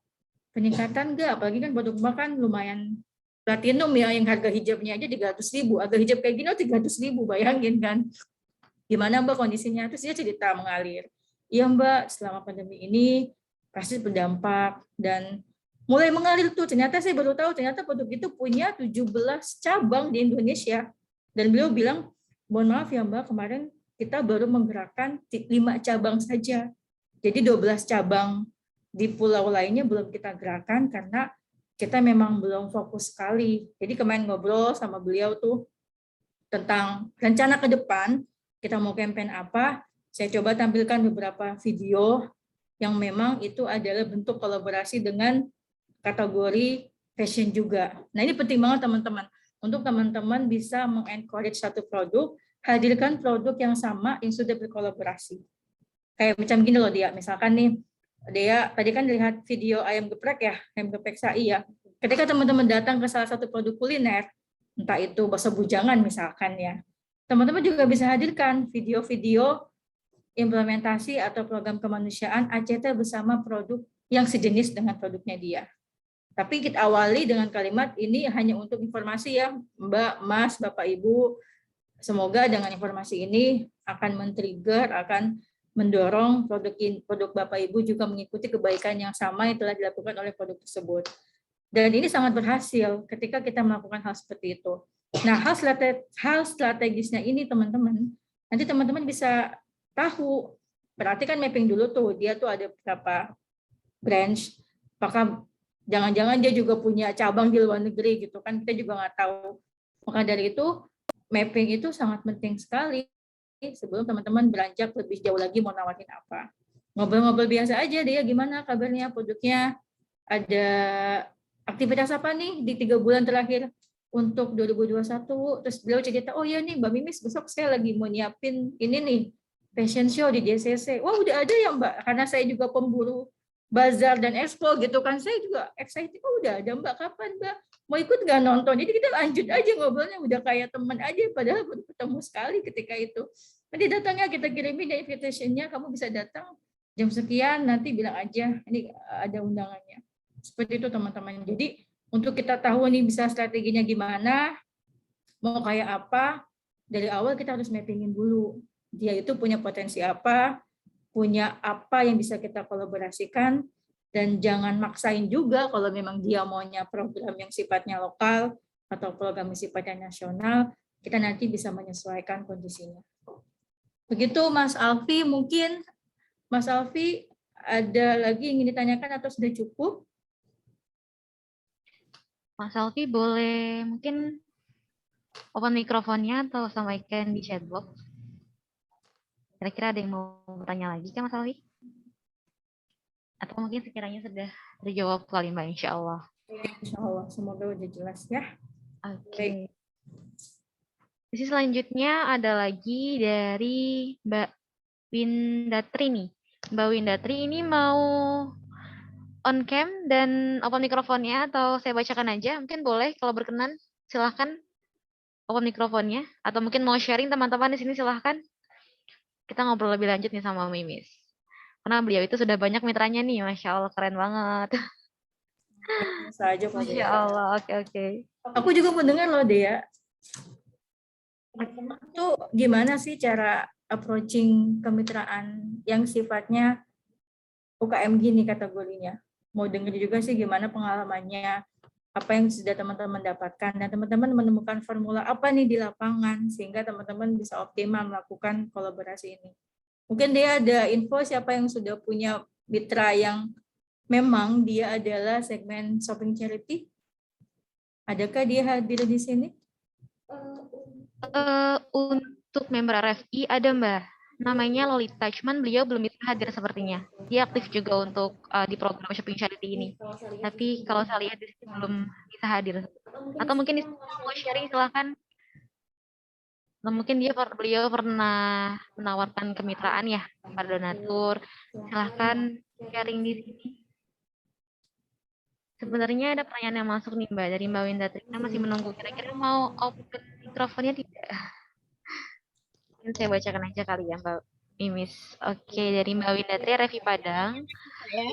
peningkatan nggak? Apalagi kan produk Mbak kan lumayan platinum ya, yang harga hijabnya aja 300.000. Harga hijab kayak gini 300.000, bayangin kan. Gimana Mbak kondisinya? Terus dia cerita mengalir. Iya Mbak, selama pandemi ini pasti berdampak dan mulai mengalir tuh. Ternyata saya baru tahu ternyata produk itu punya 17 cabang di Indonesia. Dan beliau bilang, mohon maaf ya Mbak, kemarin kita baru menggerakkan 5 cabang saja. Jadi 12 cabang di pulau lainnya belum kita gerakan karena kita memang belum fokus sekali. Jadi kemarin ngobrol sama beliau tuh tentang rencana ke depan, kita mau campaign apa, saya coba tampilkan beberapa video yang memang itu adalah bentuk kolaborasi dengan kategori fashion juga. Nah ini penting banget teman-teman, untuk teman-teman bisa mengencourage satu produk, hadirkan produk yang sama yang sudah berkolaborasi. Kayak macam gini loh dia, misalkan nih, dia tadi kan lihat video ayam geprek ya, ayam geprek sai ya. Ketika teman-teman datang ke salah satu produk kuliner, entah itu bakso bujangan misalkan ya, teman-teman juga bisa hadirkan video-video implementasi atau program kemanusiaan ACT bersama produk yang sejenis dengan produknya dia. Tapi kita awali dengan kalimat ini hanya untuk informasi ya, Mbak, Mas, Bapak, Ibu. Semoga dengan informasi ini akan men-trigger, akan mendorong produk Bapak Ibu juga mengikuti kebaikan yang sama yang telah dilakukan oleh produk tersebut. Dan ini sangat berhasil ketika kita melakukan hal seperti itu. Nah, hal strategisnya ini teman-teman, nanti teman-teman bisa tahu, berarti kan mapping dulu tuh, dia tuh ada berapa branch, apakah jangan-jangan dia juga punya cabang di luar negeri gitu kan, kita juga nggak tahu. Maka dari itu, mapping itu sangat penting sekali sebelum teman-teman beranjak lebih jauh lagi mau nawarin apa. Ngobrol-ngobrol biasa aja, dia gimana kabarnya, produknya, ada aktivitas apa nih di 3 bulan terakhir untuk 2021. Terus beliau cerita, oh ya nih Mbak Mimis, besok saya lagi mau nyiapin ini nih, fashion show di JCC. Wah udah ada ya Mbak, karena saya juga pemburu bazar dan expo gitu kan, saya juga excited. Oh udah ada Mbak, kapan Mbak? Mau ikut nggak nonton? Jadi kita lanjut aja ngobrolnya, udah kayak teman aja, padahal baru ketemu sekali ketika itu. Nanti datangnya kita kirimin invitation-nya, kamu bisa datang jam sekian, nanti bilang aja, ini ada undangannya. Seperti itu teman-teman. Jadi untuk kita tahu nih bisa strateginya gimana, mau kayak apa, dari awal kita harus mappingin dulu. Dia itu punya potensi apa, punya apa yang bisa kita kolaborasikan, dan jangan maksain juga kalau memang dia maunya program yang sifatnya lokal atau program yang sifatnya nasional, kita nanti bisa menyesuaikan kondisinya. Begitu Mas Alfi, mungkin Mas Alfi ada lagi yang ingin ditanyakan atau sudah cukup? Mas Alfi boleh mungkin open mikrofonnya atau sampaikan di chatbox. Kira-kira ada yang mau bertanya lagi kan Mas Alfi? Atau mungkin sekiranya sudah terjawab kali Mbak, insya Allah. Insya Allah, semoga udah jelas ya. Oke. Sesi selanjutnya ada lagi dari Mbak Windatri nih. Mbak Windatri ini mau on cam dan open mikrofonnya atau saya bacakan aja? Mungkin boleh kalau berkenan. Silahkan open mikrofonnya. Atau mungkin mau sharing teman-teman di sini silahkan. Kita ngobrol lebih lanjut nih sama Mimis. Karena beliau itu sudah banyak mitranya nih. Masya Allah, keren banget. Saja Pak Masya Dea. Allah, oke. Aku juga mau dengar loh Dea. Itu gimana sih cara approaching kemitraan yang sifatnya UKM gini kategorinya? Mau dengar juga sih gimana pengalamannya, apa yang sudah teman-teman dapatkan, dan teman-teman menemukan formula apa nih di lapangan sehingga teman-teman bisa optimal melakukan kolaborasi ini. Mungkin dia ada info siapa yang sudah punya mitra yang memang dia adalah segmen shopping charity? Adakah dia hadir di sini? Untuk member RFI ada Mbak, namanya Lolita, cuman beliau belum bisa hadir sepertinya. Dia aktif juga untuk di program shopping charity ini. Tapi kalau saya lihat di sini belum bisa hadir. Atau mungkin di sini mau sharing silahkan. Atau mungkin beliau pernah menawarkan kemitraan ya pada donatur. Silahkan sharing di sini. Sebenarnya ada pertanyaan yang masuk nih Mbak dari Mbak Windatri. Kita masih menunggu. Kira-kira mau open mikrofonnya tidak? Mungkin saya bacakan aja kali ya Mbak Mimis. Oke, dari Mbak Windatri Revi Padang.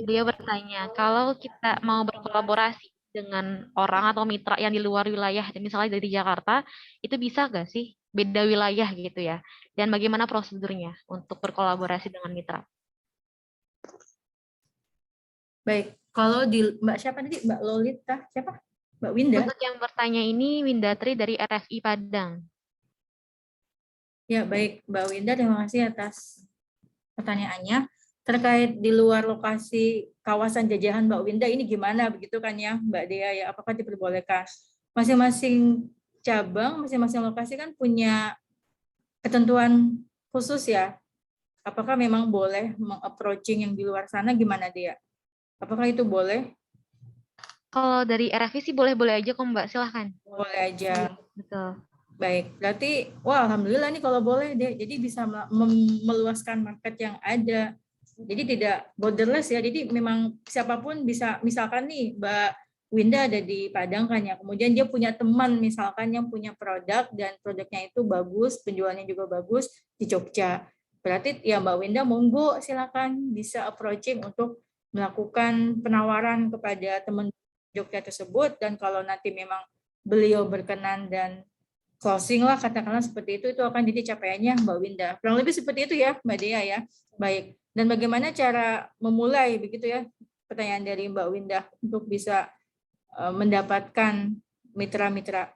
Beliau bertanya, kalau kita mau berkolaborasi dengan orang atau mitra yang di luar wilayah, misalnya dari Jakarta, itu bisa nggak sih beda wilayah gitu ya? Dan bagaimana prosedurnya untuk berkolaborasi dengan mitra? Baik, kalau di Mbak siapa tadi? Mbak Lolita, siapa? Mbak Winda? Untuk yang bertanya ini Windatri dari RFI Padang. Ya, baik Mbak Winda, terima kasih atas pertanyaannya. Terkait di luar lokasi kawasan jajahan Mbak Winda, ini gimana begitu kan ya Mbak Dea ya? Apakah diperbolehkan? Masing-masing cabang, masing-masing lokasi kan punya ketentuan khusus ya. Apakah memang boleh meng-approaching yang di luar sana, gimana Dea? Apakah itu boleh? Kalau dari RFI sih boleh-boleh aja kok Mbak, silahkan. Boleh aja. Betul. Baik, berarti wah alhamdulillah nih kalau boleh deh. Jadi bisa meluaskan market yang ada. Jadi tidak borderless ya. Jadi memang siapapun bisa, misalkan nih Mbak Winda ada di Padang kan ya. Kemudian dia punya teman misalkan yang punya produk dan produknya itu bagus, penjualannya juga bagus di Jogja. Berarti ya Mbak Winda monggo silakan bisa approaching untuk melakukan penawaran kepada teman Jogja tersebut, dan kalau nanti memang beliau berkenan dan closing lah katakanlah seperti itu akan jadi capaiannya Mbak Winda. Kurang lebih seperti itu ya Mbak Dea ya. Baik. Dan bagaimana cara memulai begitu ya, pertanyaan dari Mbak Winda untuk bisa mendapatkan mitra-mitra.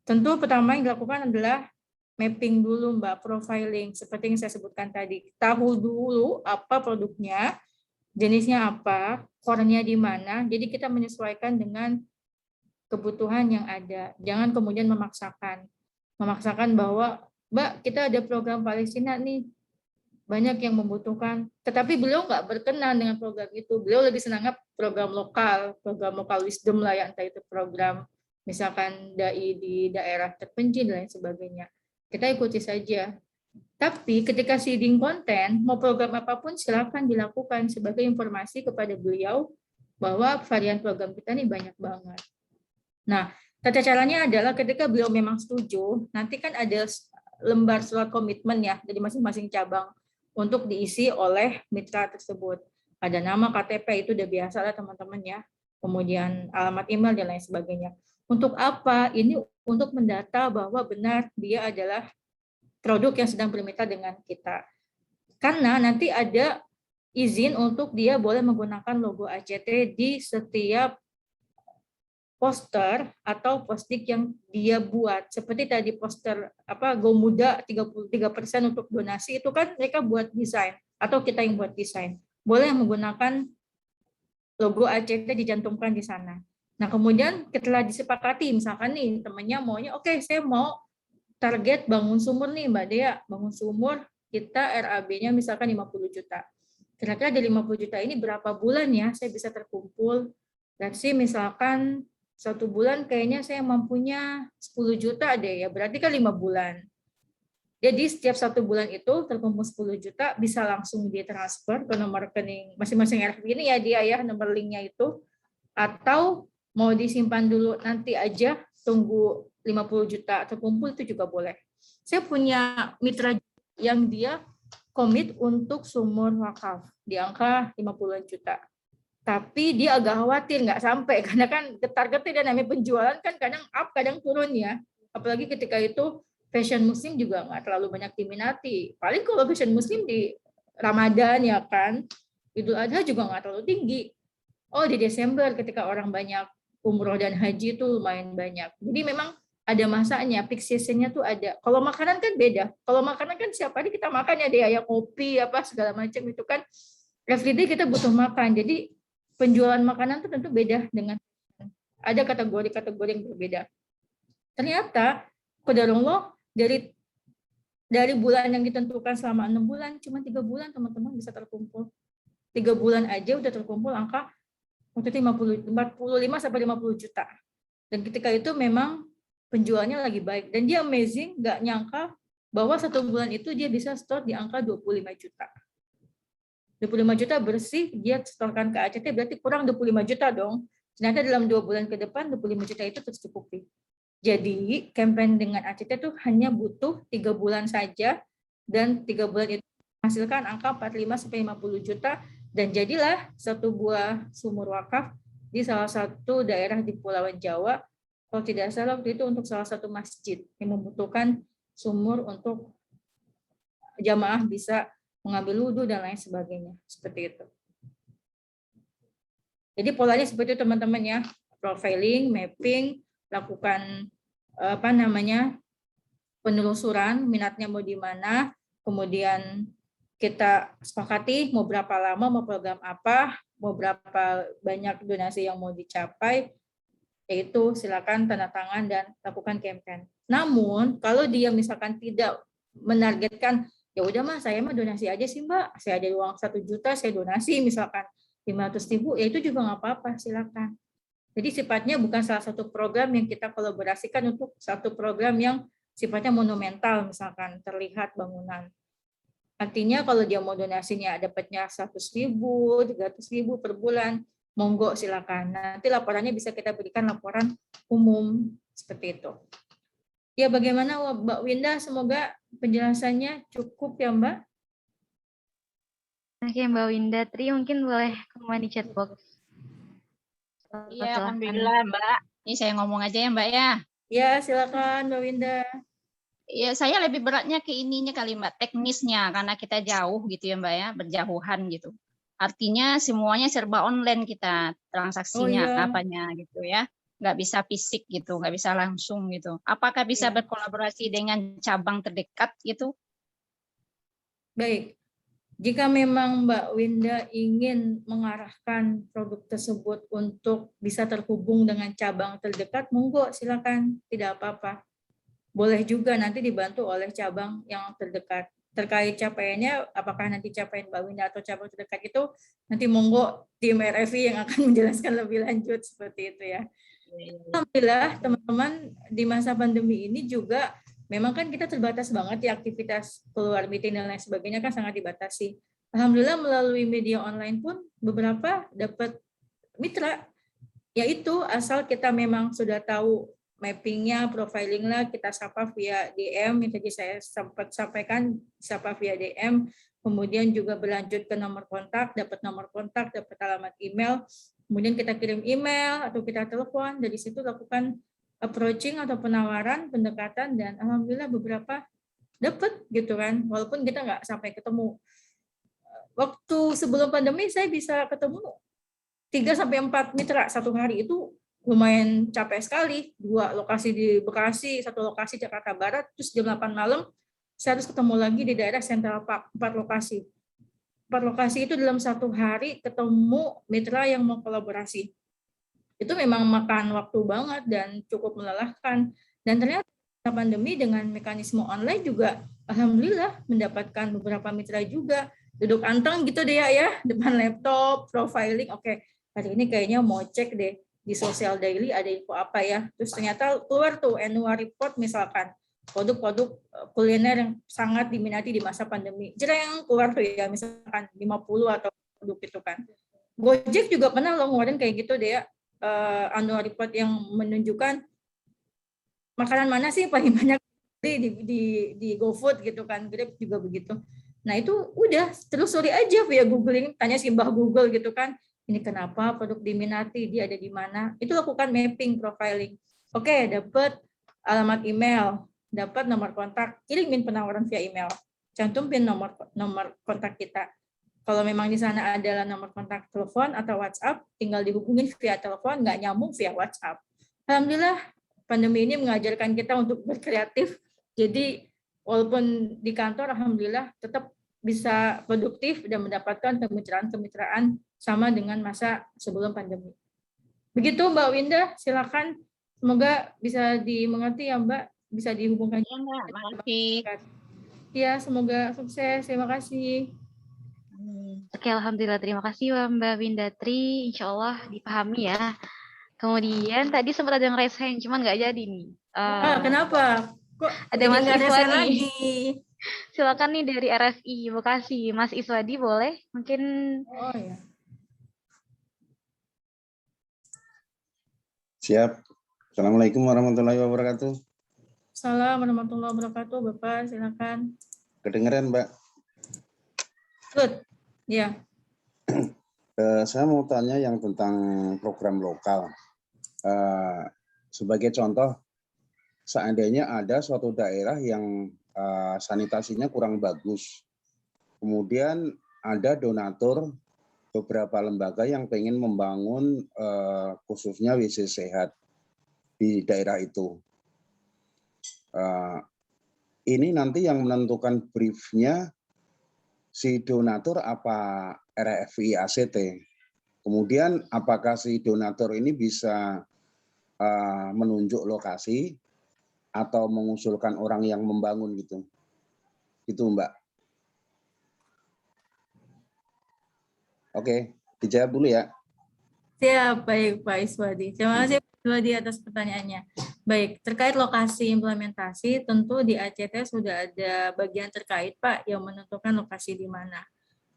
Tentu pertama yang dilakukan adalah mapping dulu Mbak, profiling seperti yang saya sebutkan tadi. Tahu dulu apa produknya, jenisnya apa, core-nya di mana. Jadi kita menyesuaikan dengan kebutuhan yang ada. Jangan kemudian memaksakan bahwa Mbak kita ada program Palestina nih, banyak yang membutuhkan, tetapi beliau nggak berkenan dengan program itu. Beliau lebih senang program lokal wisdom lah ya, entah itu program misalkan dai di daerah terpencil dan lain sebagainya. Kita ikuti saja. Tapi ketika seeding konten, mau program apapun silakan dilakukan sebagai informasi kepada beliau bahwa varian program kita ini banyak banget. Nah, tata caranya adalah ketika beliau memang setuju, nanti kan ada lembar surat komitmen ya dari masing-masing cabang untuk diisi oleh mitra tersebut. Ada nama, KTP, itu udah biasa lah teman-teman ya. Kemudian alamat email dan lain sebagainya. Untuk apa? Ini untuk mendata bahwa benar dia adalah produk yang sedang bermitra dengan kita. Karena nanti ada izin untuk dia boleh menggunakan logo ACT di setiap poster atau post-it yang dia buat. Seperti tadi poster Go Muda 33% untuk donasi, itu kan mereka buat desain atau kita yang buat desain. Boleh menggunakan logo ACT dicantumkan di sana. Nah, kemudian setelah disepakati, misalkan nih temannya maunya, oke, saya mau target bangun sumur nih Mbak Dea, bangun sumur kita RAB-nya misalkan 50 juta. Kira-kira dari 50 juta ini berapa bulan ya saya bisa terkumpul? Berarti misalkan 1 bulan kayaknya saya mampunya 10 juta deh ya, berarti kan 5 bulan. Jadi setiap 1 bulan itu terkumpul 10 juta bisa langsung ditransfer ke nomor rekening masing-masing RAB ini ya dia ya, nomor linknya itu. Atau mau disimpan dulu nanti aja, tunggu 50 juta terkumpul itu juga boleh. Saya punya mitra yang dia komit untuk sumur wakaf di angka 50 juta. Tapi dia agak khawatir nggak sampai, karena kan targetnya dan namanya penjualan kan kadang up, kadang turun ya. Apalagi ketika itu fashion muslim juga nggak terlalu banyak diminati. Paling kalau fashion muslim di Ramadan ya kan, Idul Adha juga nggak terlalu tinggi. Oh, di Desember ketika orang banyak umroh dan haji itu lumayan banyak. Jadi memang ada masanya, peak season-nya tuh ada. Kalau makanan kan beda. Kalau makanan kan setiap hari kita makan ya, dia ya kopi apa segala macam itu kan everyday kita butuh makan. Jadi penjualan makanan itu tentu beda dengan ada kategori-kategori yang berbeda. Ternyata qadarullah dari bulan yang ditentukan selama 6 bulan cuma 3 bulan teman-teman bisa terkumpul. 3 bulan aja udah terkumpul angka waktu itu 45 sampai 50 juta. Dan ketika itu memang penjualnya lagi baik. Dan dia amazing, nggak nyangka bahwa 1 bulan itu dia bisa store di angka 25 juta. 25 juta bersih, dia setorkan ke ACT, berarti kurang 25 juta dong. Ternyata dalam 2 bulan ke depan, 25 juta itu tercukupi. Jadi, campaign dengan ACT itu hanya butuh 3 bulan saja, dan 3 bulan itu menghasilkan angka 45 sampai 50 juta, dan jadilah 1 buah sumur wakaf di salah satu daerah di Pulau Jawa. Kalau tidak salah waktu itu untuk salah satu masjid yang membutuhkan sumur untuk jamaah bisa mengambil wudhu dan lain sebagainya. Seperti itu. Jadi polanya seperti itu teman-teman ya. Profiling, mapping, lakukan penelusuran, minatnya mau di mana, kemudian kita sepakati mau berapa lama, mau program apa, mau berapa banyak donasi yang mau dicapai, yaitu silakan tanda tangan dan lakukan campaign. Namun kalau dia misalkan tidak menargetkan, ya udah Mas, saya mah donasi aja sih Mbak, saya ada uang 1 juta, saya donasi misalkan 500.000, ya itu juga nggak apa-apa, silakan. Jadi sifatnya bukan salah satu program yang kita kolaborasikan untuk satu program yang sifatnya monumental, misalkan terlihat bangunan. Artinya kalau dia mau donasinya dapatnya 100.000, 300.000 per bulan, monggo silakan. Nanti laporannya bisa kita berikan laporan umum seperti itu. Ya, bagaimana Mbak Winda? Semoga penjelasannya cukup ya Mbak. Oke Mbak Winda, Tri mungkin boleh komen di chat box. Iya, alhamdulillah Mbak. Ini saya ngomong aja ya Mbak ya. Ya, silakan Mbak Winda. Ya, saya lebih beratnya ke ininya kali Mbak, teknisnya, karena kita jauh gitu ya Mbak ya, berjauhan gitu. Artinya semuanya serba online kita, transaksinya apanya gitu ya. Nggak bisa fisik gitu, nggak bisa langsung gitu. Apakah bisa berkolaborasi dengan cabang terdekat gitu? Baik, jika memang Mbak Winda ingin mengarahkan produk tersebut untuk bisa terhubung dengan cabang terdekat, monggo silakan, tidak apa-apa. Boleh juga nanti dibantu oleh cabang yang terdekat. Terkait capaiannya, apakah nanti capaian Mbak Winda atau cabang terdekat itu, nanti monggo tim RFI yang akan menjelaskan lebih lanjut seperti itu ya. Alhamdulillah teman-teman di masa pandemi ini juga memang kan kita terbatas banget ya, aktivitas keluar meeting dan lain sebagainya kan sangat dibatasi. Alhamdulillah melalui media online pun beberapa dapat mitra, yaitu asal kita memang sudah tahu mappingnya, profiling lah, kita sapa via DM, yang tadi saya sempat sampaikan, sapa via DM, kemudian juga berlanjut ke nomor kontak, dapat alamat email, kemudian kita kirim email atau kita telepon, dari situ lakukan approaching atau penawaran, pendekatan, dan alhamdulillah beberapa dapat gitu kan, walaupun kita nggak sampai ketemu. Waktu sebelum pandemi saya bisa ketemu 3-4 mitra satu hari, itu lumayan capek sekali. 2 lokasi di Bekasi, 1 lokasi Jakarta Barat, terus jam 8 malam saya harus ketemu lagi di daerah Central Park, 4 lokasi. 4 lokasi itu dalam 1 hari ketemu mitra yang mau kolaborasi. itu memang makan waktu banget dan cukup melelahkan. Dan ternyata pandemi dengan mekanisme online juga alhamdulillah mendapatkan beberapa mitra juga. Duduk anteng gitu deh ya, depan laptop, profiling, oke, hari ini kayaknya mau cek deh di Social Daily ada info apa ya. Terus ternyata keluar tuh annual report misalkan, produk-produk kuliner yang sangat diminati di masa pandemi. Yang keluar tuh ya, misalkan 50 atau produk itu kan. Gojek juga pernah loh ngeluarin kayak gitu deh ya, annual report yang menunjukkan makanan mana sih paling banyak di GoFood gitu kan, Grab juga begitu. Nah itu udah telusuri aja via googling, tanya si Mbah Google gitu kan, ini kenapa produk diminati, dia ada di mana, itu lakukan mapping, profiling. Oke, dapat alamat email, dapat nomor kontak, kirimin penawaran via email, cantumin nomor kontak kita. Kalau memang di sana adalah nomor kontak telepon atau WhatsApp, tinggal dihubungin via telepon, nggak nyambung via WhatsApp. Alhamdulillah, pandemi ini mengajarkan kita untuk berkreatif. Jadi, walaupun di kantor, alhamdulillah tetap bisa produktif dan mendapatkan kemitraan-kemitraan sama dengan masa sebelum pandemi. Begitu Mbak Winda, silakan. Semoga bisa dimengerti ya Mbak, bisa dihubungkan. Ya, Mbak, makasih. Ya, semoga sukses. Terima kasih. Oke, alhamdulillah, terima kasih Mbak Windatri, insya Allah dipahami ya. Kemudian tadi sempat ada yang raise hand, cuman nggak jadi nih. Kenapa? Kok ada Mas Iswadi lagi? Silakan nih dari RSI Bekasi, Mas Iswadi boleh? Mungkin. Oh ya. Siap. Assalamualaikum warahmatullahi wabarakatuh. Assalamualaikum warahmatullahi wabarakatuh, Bapak, silakan. Kedengeran, Mbak? Good. Ya. Saya mau tanya yang tentang program lokal. Sebagai contoh, seandainya ada suatu daerah yang sanitasinya kurang bagus, kemudian ada donatur beberapa lembaga yang pengen membangun khususnya WC sehat di daerah itu. Ini nanti yang menentukan briefnya si donatur apa RFI ACT. Kemudian apakah si donatur ini bisa menunjuk lokasi atau mengusulkan orang yang membangun gitu. Gitu Mbak. Oke, dijawab dulu ya. Siap, baik Pak Iswadi. Terima kasih Pak Iswadi atas pertanyaannya. Baik, terkait lokasi implementasi, tentu di ACT sudah ada bagian terkait Pak yang menentukan lokasi di mana.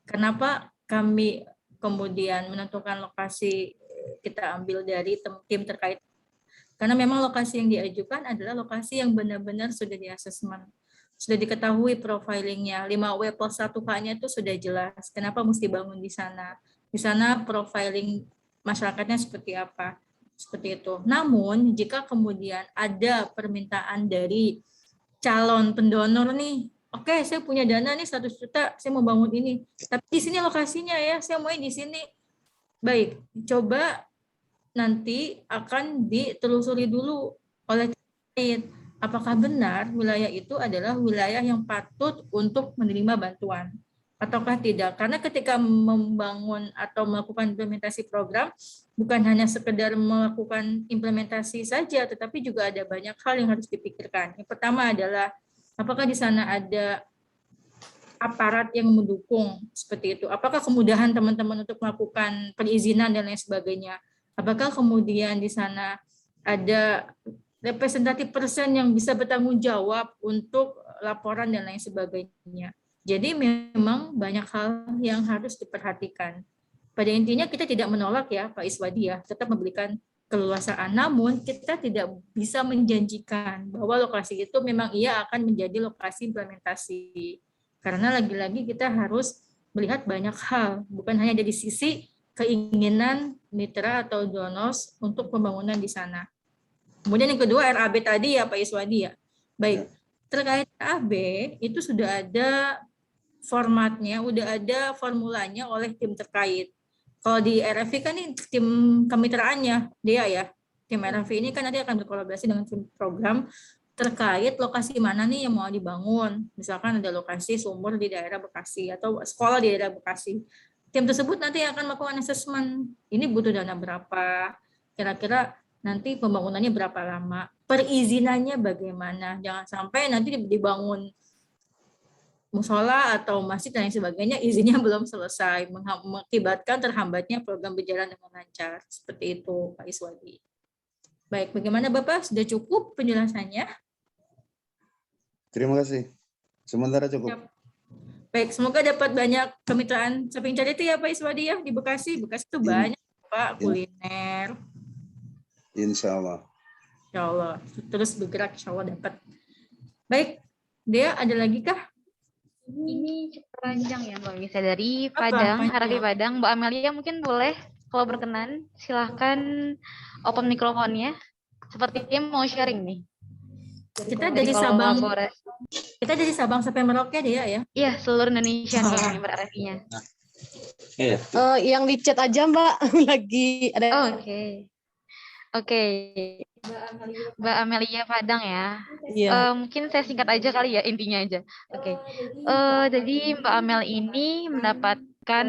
Kenapa kami kemudian menentukan lokasi kita ambil dari tim terkait? Karena memang lokasi yang diajukan adalah lokasi yang benar-benar sudah di-assessment. Sudah diketahui profilingnya, 5W+1K-nya itu sudah jelas. Kenapa mesti bangun di sana? Di sana profiling masyarakatnya seperti apa? Seperti itu. Namun, jika kemudian ada permintaan dari calon pendonor nih, oke, saya punya dana nih 100 juta, saya mau bangun ini. Tapi di sini lokasinya ya, saya mau di sini. Baik, coba nanti akan ditelusuri dulu oleh terkait. Apakah benar wilayah itu adalah wilayah yang patut untuk menerima bantuan ataukah tidak? Karena ketika membangun atau melakukan implementasi program, bukan hanya sekedar melakukan implementasi saja, tetapi juga ada banyak hal yang harus dipikirkan. Yang pertama adalah apakah di sana ada aparat yang mendukung seperti itu? Apakah kemudahan teman-teman untuk melakukan perizinan dan lain sebagainya? Apakah kemudian di sana ada representatif person yang bisa bertanggung jawab untuk laporan dan lain sebagainya? Jadi memang banyak hal yang harus diperhatikan. Pada intinya kita tidak menolak ya Pak Iswadi ya, tetap memberikan keleluasaan. Namun kita tidak bisa menjanjikan bahwa lokasi itu memang ia akan menjadi lokasi implementasi. Karena lagi-lagi kita harus melihat banyak hal, bukan hanya dari sisi keinginan mitra atau donors untuk pembangunan di sana. Kemudian yang kedua RAB tadi ya Pak Iswadi ya. Baik, terkait RAB itu sudah ada formatnya, udah ada formulanya oleh tim terkait. Kalau di RFI kan ini tim kemitraannya dia ya. Tim RFI ini kan nanti akan berkolaborasi dengan tim program terkait lokasi mana nih yang mau dibangun. Misalkan ada lokasi sumur di daerah Bekasi atau sekolah di daerah Bekasi. Tim tersebut nanti akan melakukan assessment. Ini butuh dana berapa? kira-kira nanti pembangunannya berapa lama, perizinannya bagaimana, jangan sampai nanti dibangun musola atau masjid dan lain sebagainya, izinnya belum selesai, mengakibatkan terhambatnya program berjalan dengan lancar. Seperti itu, Pak Iswadi. Baik, bagaimana Bapak? Sudah cukup penjelasannya? Terima kasih. Sementara cukup. Siap. Baik, semoga dapat banyak kemitraan shopping charity ya Pak Iswadi ya di Bekasi. Bekasi itu banyak Pak kuliner. Insya Allah. Insya Allah. Terus bergerak, insya Allah dapat. Baik, Dea ada lagi kah? Ini cukup panjang ya Mbak Misa dari Apa? Padang, Panjang. Harapi Padang. Mbak Amelia mungkin boleh kalau berkenan silahkan open mikrofonnya. Sepertinya mau sharing nih. Kita dari Sabang, Kolaborasi. kita dari Sabang sampai Merauke Dea ya. Iya, seluruh Indonesia nih member RFI-nya. Yang di chat aja Mbak, lagi ada. Oke. Oke. Mbak Amelia Padang ya. Iya. Mungkin saya singkat aja kali ya intinya aja. Oke. Jadi Mbak Amel ini mendapatkan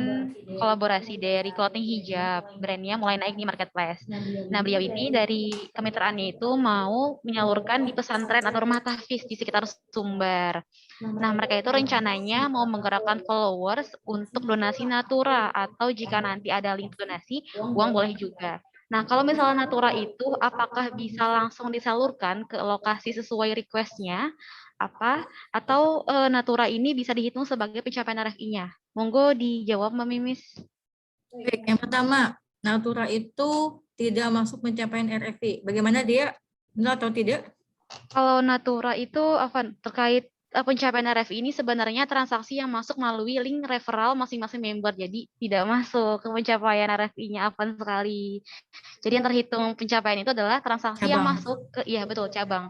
kolaborasi dari clothing hijab, brandnya mulai naik di marketplace. Nah, beliau ini dari kemitraannya itu mau menyalurkan di pesantren atau rumah tahfiz di sekitar Sumber. Nah, mereka itu rencananya mau menggerakkan followers untuk donasi Natura, atau jika nanti ada link donasi, uang boleh juga. Nah, kalau misalnya Natura itu, apakah bisa langsung disalurkan ke lokasi sesuai request-nya? Atau Natura ini bisa dihitung sebagai pencapaian RFI-nya? Monggo dijawab, Mbak Mimis. Baik, yang pertama, Natura itu tidak masuk pencapaian RFI. Bagaimana dia? Benar atau tidak? Kalau Natura itu terkait pencapaian RFI ini sebenarnya transaksi yang masuk melalui link referral masing-masing member. Jadi tidak masuk ke pencapaian RFI-nya sekali. Jadi yang terhitung pencapaian itu adalah transaksi yang masuk ke, iya betul, cabang.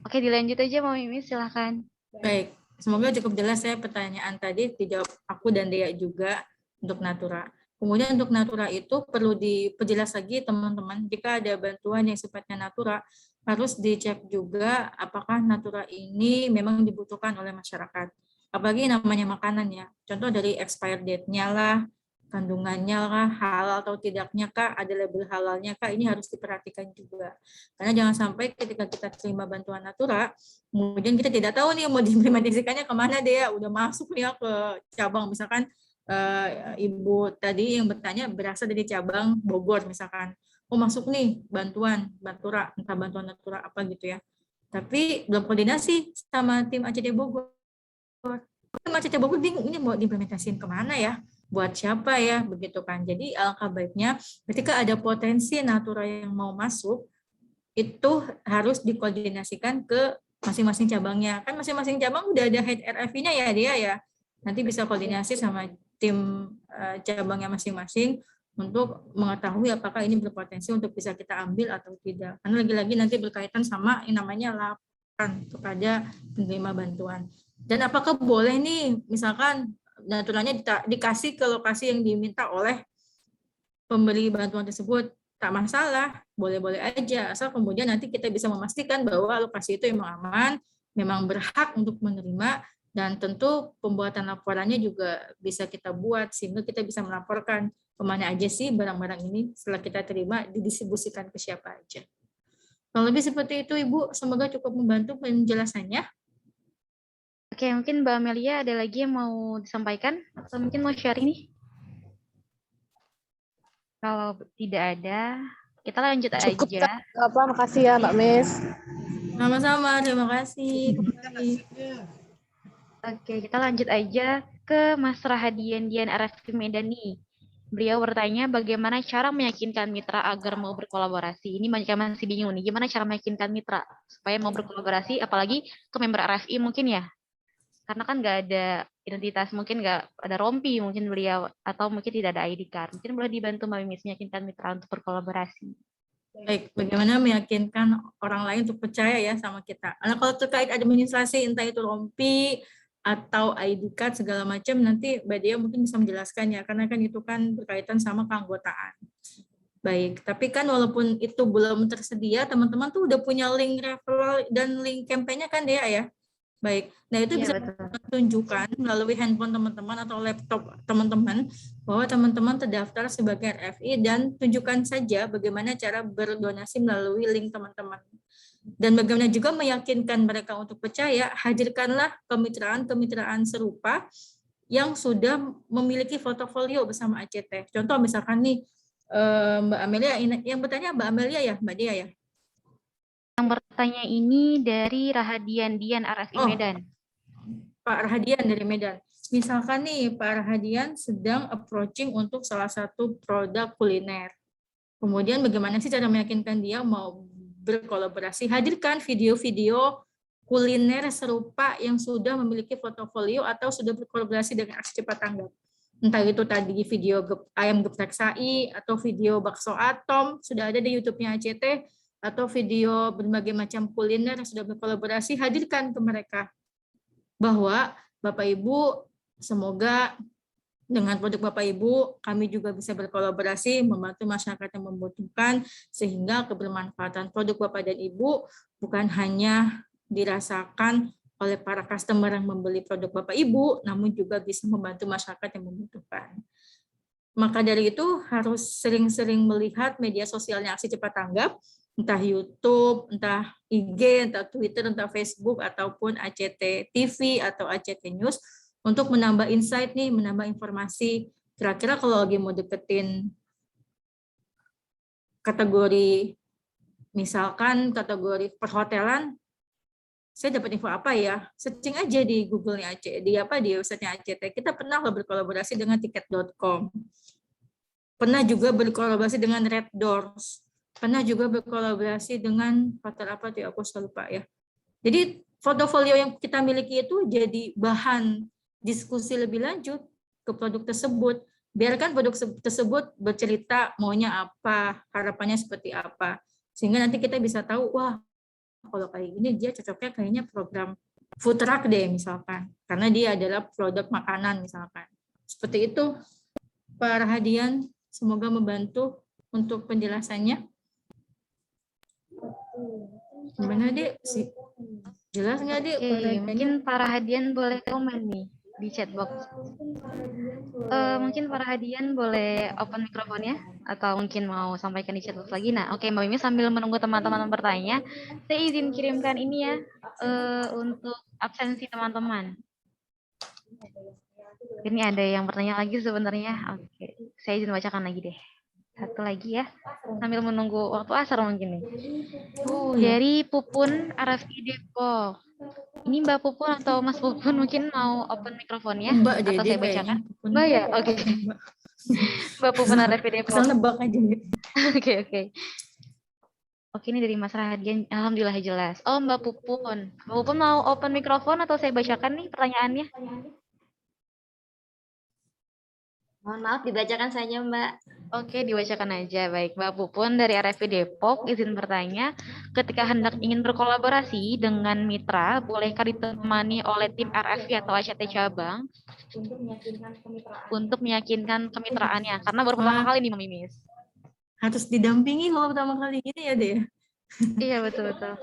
Oke, dilanjut aja Mbak Mimis, silahkan. Baik, semoga cukup jelas ya pertanyaan tadi dijawab aku dan Dea juga untuk Natura. Kemudian untuk Natura itu perlu diperjelas lagi teman-teman, jika ada bantuan yang sifatnya Natura, harus dicek juga apakah Natura ini memang dibutuhkan oleh masyarakat. Apalagi namanya makanan ya, contoh dari expired date-nya lah, kandungannya lah, halal atau tidaknya kah, ada label halalnya kah, ini harus diperhatikan juga. Karena jangan sampai ketika kita terima bantuan Natura, kemudian kita tidak tahu nih mau diimplementasikannya kemana dia, udah masuk ya ke cabang, misalkan Ibu tadi yang bertanya berasal dari cabang Bogor misalkan, oh masuk nih bantuan Natura, entah bantuan Natura apa gitu ya, tapi belum koordinasi sama tim ACD Bogor. Tim ACD Bogor bingung ini mau diimplementasikan kemana ya, buat siapa ya, begitu kan. Jadi alangkah baiknya ketika ada potensi Natura yang mau masuk, itu harus dikoordinasikan ke masing-masing cabangnya. Kan masing-masing cabang udah ada head RFI-nya ya dia ya. Nanti bisa koordinasi sama tim cabangnya masing-masing untuk mengetahui apakah ini berpotensi untuk bisa kita ambil atau tidak. Karena lagi-lagi nanti berkaitan sama yang namanya laporan kepada penerima bantuan. Dan apakah boleh nih misalkan Naturanya dikasih ke lokasi yang diminta oleh pemberi bantuan tersebut, tak masalah, boleh-boleh aja, asal kemudian nanti kita bisa memastikan bahwa lokasi itu memang aman, memang berhak untuk menerima, dan tentu pembuatan laporannya juga bisa kita buat sehingga kita bisa melaporkan kemana aja sih barang-barang ini setelah kita terima, didistribusikan ke siapa aja. Kalau lebih seperti itu Ibu, semoga cukup membantu penjelasannya. Oke, mungkin Mbak Amelia ada lagi yang mau disampaikan? Atau mungkin mau share ini? Kalau tidak ada, kita lanjut Cukup, aja. Makasih ya Mbak Mis. Sama-sama, terima kasih. Oke, kita lanjut aja ke Mas Rahadian Dian RFI Medan nih. Beliau bertanya bagaimana cara meyakinkan mitra agar mau berkolaborasi. Ini banyak yang masih bingung nih, gimana cara meyakinkan mitra supaya mau berkolaborasi, apalagi ke member RFI mungkin ya. Karena kan nggak ada identitas, mungkin nggak ada rompi mungkin beliau, atau mungkin tidak ada ID card. Mungkin boleh dibantu Mbak Mimis meyakinkan mitra untuk berkolaborasi. Baik, bagaimana meyakinkan orang lain untuk percaya ya sama kita. Nah, kalau terkait administrasi, entah itu rompi atau ID card segala macam, nanti Mbak Dia mungkin bisa menjelaskan ya, karena kan itu kan berkaitan sama keanggotaan. Baik, tapi kan walaupun itu belum tersedia, teman-teman tuh udah punya link referral dan link campaign-nya kan Dia ya. Baik, nah itu bisa tunjukkan melalui handphone teman-teman atau laptop teman-teman bahwa teman-teman terdaftar sebagai RFI dan tunjukkan saja bagaimana cara berdonasi melalui link teman-teman. Dan bagaimana juga meyakinkan mereka untuk percaya, hadirkanlah kemitraan-kemitraan serupa yang sudah memiliki portofolio bersama ACT. Contoh misalkan nih, Mbak Amelia, yang bertanya Mbak Amelia ya, Mbak Dia ya? Yang bertanya ini dari Rahadian Dian RFI Medan. Pak Rahadian dari Medan. Misalkan nih Pak Rahadian sedang approaching untuk salah satu produk kuliner. Kemudian bagaimana sih cara meyakinkan dia mau berkolaborasi? Hadirkan video-video kuliner serupa yang sudah memiliki portofolio atau sudah berkolaborasi dengan Aksi Cepat Tanggap. Entah itu tadi video ayam geprek sai atau video bakso atom, sudah ada di YouTube-nya ACT, atau video berbagai macam kuliner yang sudah berkolaborasi, hadirkan ke mereka. Bahwa Bapak Ibu, semoga dengan produk Bapak Ibu, kami juga bisa berkolaborasi, membantu masyarakat yang membutuhkan, sehingga kebermanfaatan produk Bapak dan Ibu bukan hanya dirasakan oleh para customer yang membeli produk Bapak Ibu, namun juga bisa membantu masyarakat yang membutuhkan. Maka dari itu harus sering-sering melihat media sosialnya Aksi Cepat Tanggap, entah YouTube, entah IG, entah Twitter, entah Facebook, ataupun ACT TV atau ACT News, untuk menambah insight nih, menambah informasi. Kira-kira kalau lagi mau deketin kategori, misalkan kategori perhotelan, saya dapat info apa ya? Searching aja di Google-nya ACT, di website-nya ACT. Kita pernah berkolaborasi dengan tiket.com. Pernah juga berkolaborasi dengan Red Doors. Pernah juga berkolaborasi dengan hotel apa tuh, aku lupa ya. Jadi portofolio yang kita miliki itu jadi bahan diskusi lebih lanjut ke produk tersebut. Biarkan produk tersebut bercerita maunya apa, harapannya seperti apa. Sehingga nanti kita bisa tahu, wah kalau kayak gini dia cocoknya kayaknya program food truck deh misalkan. Karena dia adalah produk makanan misalkan. Seperti itu Pak Rahadian, semoga membantu untuk penjelasannya. Gimana Dek? Jelas nggak Dek? Mungkin Pak Rahadian boleh komen nih di chat box. Mungkin Pak Rahadian boleh open mikrofonnya atau mungkin mau sampaikan di chat box lagi. Nah, oke Mbak Mimi, sambil menunggu teman-teman bertanya, saya izin kirimkan ini ya untuk absensi teman-teman. Ini ada yang bertanya lagi sebenarnya. Oke, saya izin bacakan lagi deh. Satu lagi ya, sambil menunggu waktu asar mungkin nih. Dari Pupun RFI Depok. Ini Mbak Pupun atau Mas Pupun mungkin mau open mikrofonnya atau saya bacakan? Mbak ya, oke. Mbak Pupun RFI Depok. Asal nebak aja. Oke. Oke, ini dari Mas Rahadian. Alhamdulillah jelas. Oh, Mbak Pupun. Mbak Pupun mau open mikrofon atau saya bacakan nih pertanyaannya? Mohon maaf, dibacakan saja, Mbak. Oke, dibacakan aja. Baik, Mbak Pupun dari RFI Depok, izin bertanya, ketika hendak ingin berkolaborasi dengan mitra, bolehkah ditemani oleh tim RFI atau ACT cabang untuk meyakinkan kemitraannya? Karena baru pertama kali nih, Memimis. Harus didampingi kalau pertama kali gini ya, deh. Iya, betul-betul.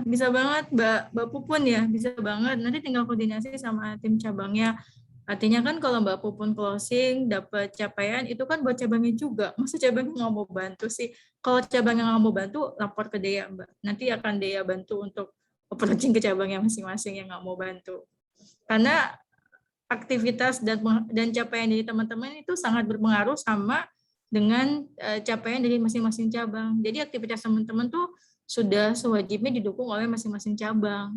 Bisa banget, Mbak Pupun ya, bisa banget. Nanti tinggal koordinasi sama tim cabangnya. Artinya kan kalau Mbak Pupun closing, dapat capaian, itu kan buat cabangnya juga. Masa cabangnya nggak mau bantu sih? Kalau cabangnya nggak mau bantu, lapor ke Dea, Mbak. Nanti akan Dea bantu untuk approaching ke cabangnya masing-masing yang nggak mau bantu. Karena aktivitas dan capaian dari teman-teman itu sangat berpengaruh sama dengan capaian dari masing-masing cabang. Jadi aktivitas teman-teman tuh sudah sewajibnya didukung oleh masing-masing cabang.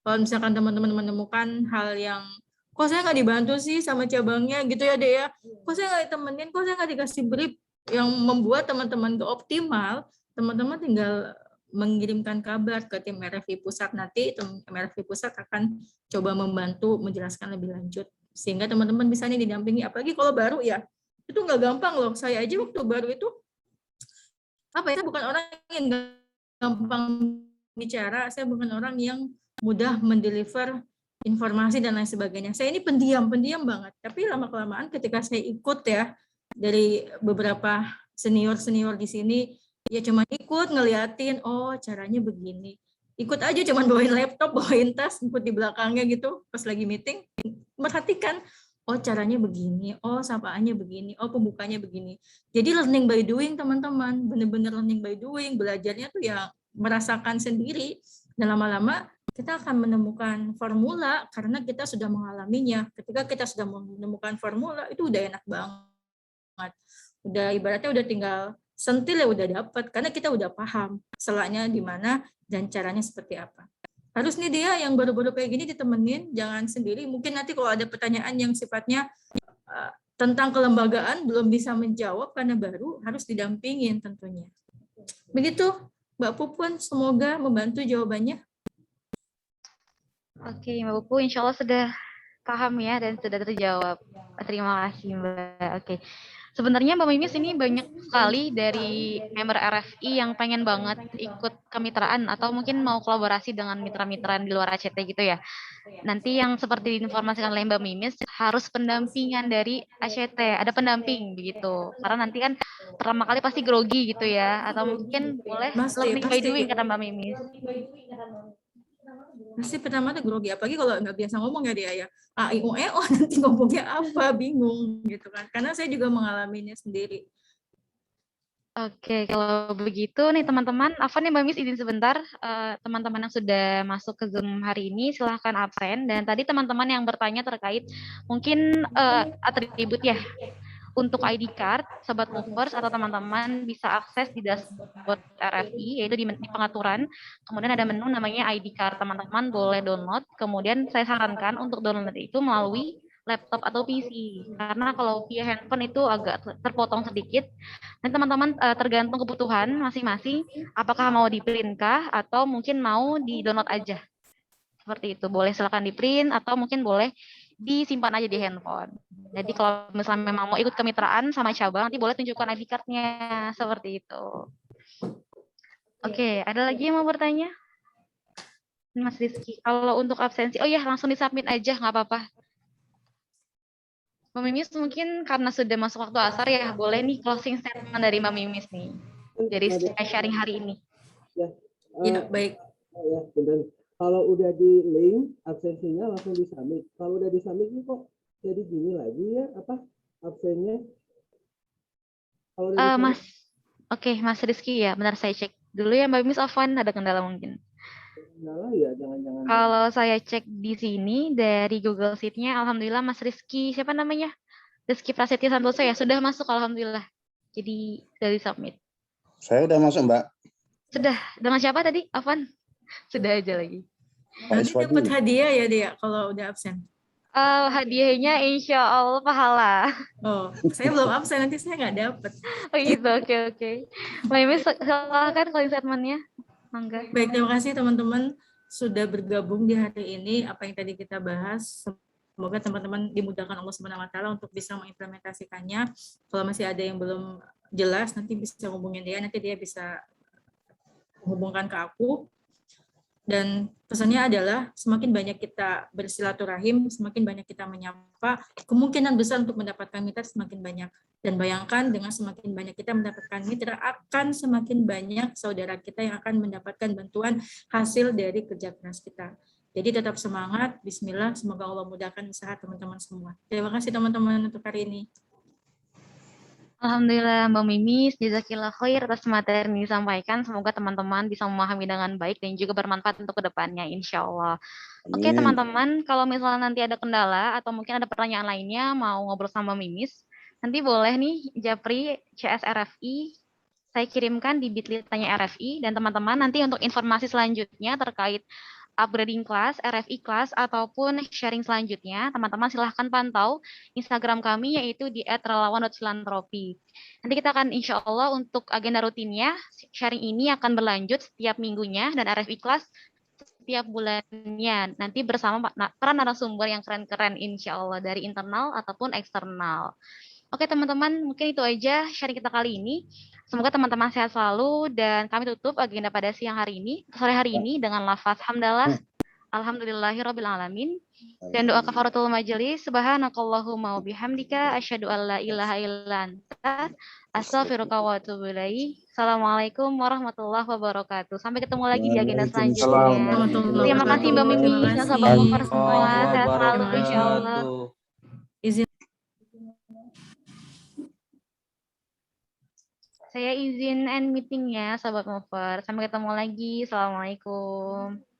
Kalau misalkan teman-teman menemukan hal yang kok saya nggak dibantu sih sama cabangnya gitu ya Dea, kok saya nggak ditemenin, kok saya nggak dikasih brief yang membuat teman-teman itu optimal, teman-teman tinggal mengirimkan kabar ke tim RFI Pusat, nanti tim RFI Pusat akan coba membantu menjelaskan lebih lanjut sehingga teman-teman bisa nih didampingi, apalagi kalau baru ya, itu nggak gampang loh. Saya aja waktu baru itu saya bukan orang yang gampang bicara, saya bukan orang yang mudah mendeliver informasi dan lain sebagainya. Saya ini pendiam banget. Tapi lama-kelamaan ketika saya ikut ya dari beberapa senior di sini, ya cuma ikut ngeliatin, oh caranya begini. ikut aja, cuman bawain laptop, bawain tas, ikut di belakangnya gitu pas lagi meeting, perhatikan, oh caranya begini, oh sapaannya begini, oh pembukanya begini. Jadi learning by doing teman-teman, bener-bener learning by doing, belajarnya tuh ya merasakan sendiri, dan lama-lama kita akan menemukan formula karena kita sudah mengalaminya. Ketika kita sudah menemukan formula, itu udah enak banget. Udah ibaratnya udah tinggal sentil ya udah dapat, karena kita udah paham selanya di mana dan caranya seperti apa. Harus nih dia yang baru-baru kayak gini ditemenin, jangan sendiri. Mungkin nanti kalau ada pertanyaan yang sifatnya tentang kelembagaan belum bisa menjawab karena baru, harus didampingin tentunya. Begitu Mbak Pupun, semoga membantu jawabannya. Oke, Mbak Pupu, insya Allah sudah paham ya dan sudah terjawab. Terima kasih, Mbak. Oke. Sebenarnya Mbak Mimis ini banyak sekali dari member RFI yang pengen banget ikut kemitraan atau mungkin mau kolaborasi dengan mitra-mitra di luar ACT gitu ya. Nanti yang seperti diinformasikan oleh Mbak Mimis harus pendampingan dari ACT, ada pendamping begitu. Karena nanti kan pertama kali pasti grogi gitu ya, atau mungkin boleh learning by doing kata Mbak Mimis. Pasti pertama tuh grogi, apalagi kalau nggak biasa ngomong ya dia ya, A, I, U, E, O, nanti ngomongnya apa, bingung gitu kan. Karena saya juga mengalaminya sendiri. Oke, kalau begitu nih teman-teman, Afan ya Mbak Mimis izin sebentar, teman-teman yang sudah masuk ke Zoom hari ini silahkan absen, dan tadi teman-teman yang bertanya terkait mungkin atribut ya, untuk ID card, Sobat Movers atau teman-teman bisa akses di dashboard RFI, yaitu di pengaturan. Kemudian ada menu namanya ID card, teman-teman boleh download. Kemudian saya sarankan untuk download itu melalui laptop atau PC. Karena kalau via handphone itu agak terpotong sedikit. Dan teman-teman tergantung kebutuhan masing-masing, apakah mau di-print kah atau mungkin mau di-download aja. Seperti itu, boleh silakan di-print atau mungkin boleh disimpan aja di handphone. Jadi kalau misalnya memang mau ikut kemitraan sama cabang, nanti boleh tunjukkan ID card-nya, seperti itu. Oke, ada lagi yang mau bertanya? Mas Rizky, kalau untuk absensi, oh ya langsung disubmit aja, nggak apa-apa. Mbak Mimis mungkin karena sudah masuk waktu asar ya, boleh nih closing statement dari Mbak Mimis nih, dari sharing hari ini. Ya, baik. Ya, benar. Kalau udah di link absensinya langsung disubmit. Kalau udah disubmit ini kok jadi gini lagi ya apa absennya? Kalau Mas, oke, Mas Rizky ya, benar saya cek dulu ya Mbak Mimis. Afwan ada kendala mungkin. Kendala ya, jangan-jangan. Kalau saya cek di sini dari Google Sheet-nya, alhamdulillah Mas Rizky, siapa namanya? Rizky Prasetya Santoso ya, sudah masuk alhamdulillah. Jadi dari submit. Saya udah masuk, Mbak. Sudah. Dengan siapa tadi? Afwan? Sudah aja lagi. Nanti dapat hadiah ya dia kalau udah absen. Hadiahnya insya Allah pahala. Oh, saya belum absen, nanti saya nggak dapat. Oh gitu, oke. Mbak Mimis silakan closing statement-nya. Mangga. Baik, terima kasih teman-teman sudah bergabung di hari ini. Apa yang tadi kita bahas, semoga teman-teman dimudahkan Allah SWT untuk bisa mengimplementasikannya. Kalau masih ada yang belum jelas, nanti bisa hubungin dia, nanti dia bisa menghubungkan ke aku. Dan pesannya adalah semakin banyak kita bersilaturahim, semakin banyak kita menyapa, kemungkinan besar untuk mendapatkan mitra semakin banyak. Dan bayangkan dengan semakin banyak kita mendapatkan mitra, akan semakin banyak saudara kita yang akan mendapatkan bantuan hasil dari kerja keras kita. Jadi tetap semangat, bismillah, semoga Allah mudahkan usaha teman-teman semua. Terima kasih teman-teman untuk hari ini. Alhamdulillah Mbak Mimis, jazakillah khair atas materi yang disampaikan. Semoga teman-teman bisa memahami dengan baik dan juga bermanfaat untuk kedepannya, insya Allah. Oke teman-teman, kalau misalnya nanti ada kendala atau mungkin ada pertanyaan lainnya, mau ngobrol sama Mimis, nanti boleh nih Japri CS RFI, saya kirimkan di bit.ly tanya RFI, dan teman-teman nanti untuk informasi selanjutnya terkait upgrading kelas, RFI kelas, ataupun sharing selanjutnya, teman-teman silahkan pantau Instagram kami yaitu di @relawan.filantropi. Nanti kita akan insya Allah untuk agenda rutinnya, sharing ini akan berlanjut setiap minggunya dan RFI kelas setiap bulannya. Nanti bersama para narasumber yang keren-keren insya Allah dari internal ataupun eksternal. Oke teman-teman, mungkin itu aja sharing kita kali ini. Semoga teman-teman sehat selalu dan kami tutup agenda pada siang hari ini, sore hari ini dengan lafaz hamdalah, Alhamdulillahirabbil alamin. Dan doa kafaratul majelis, subhanakallahumma wa bihamdika asyhadu an la ilaha illa anta astaghfiruka wa atubu ilaik. Assalamualaikum warahmatullahi wabarakatuh. Sampai ketemu lagi di agenda selanjutnya. Terima kasih Mbak Mimi dan sahabat Mover semua. Sehat selalu insyaallah. Izin. Saya izin end meeting ya, sahabat Mover. Sampai ketemu lagi. Assalamualaikum.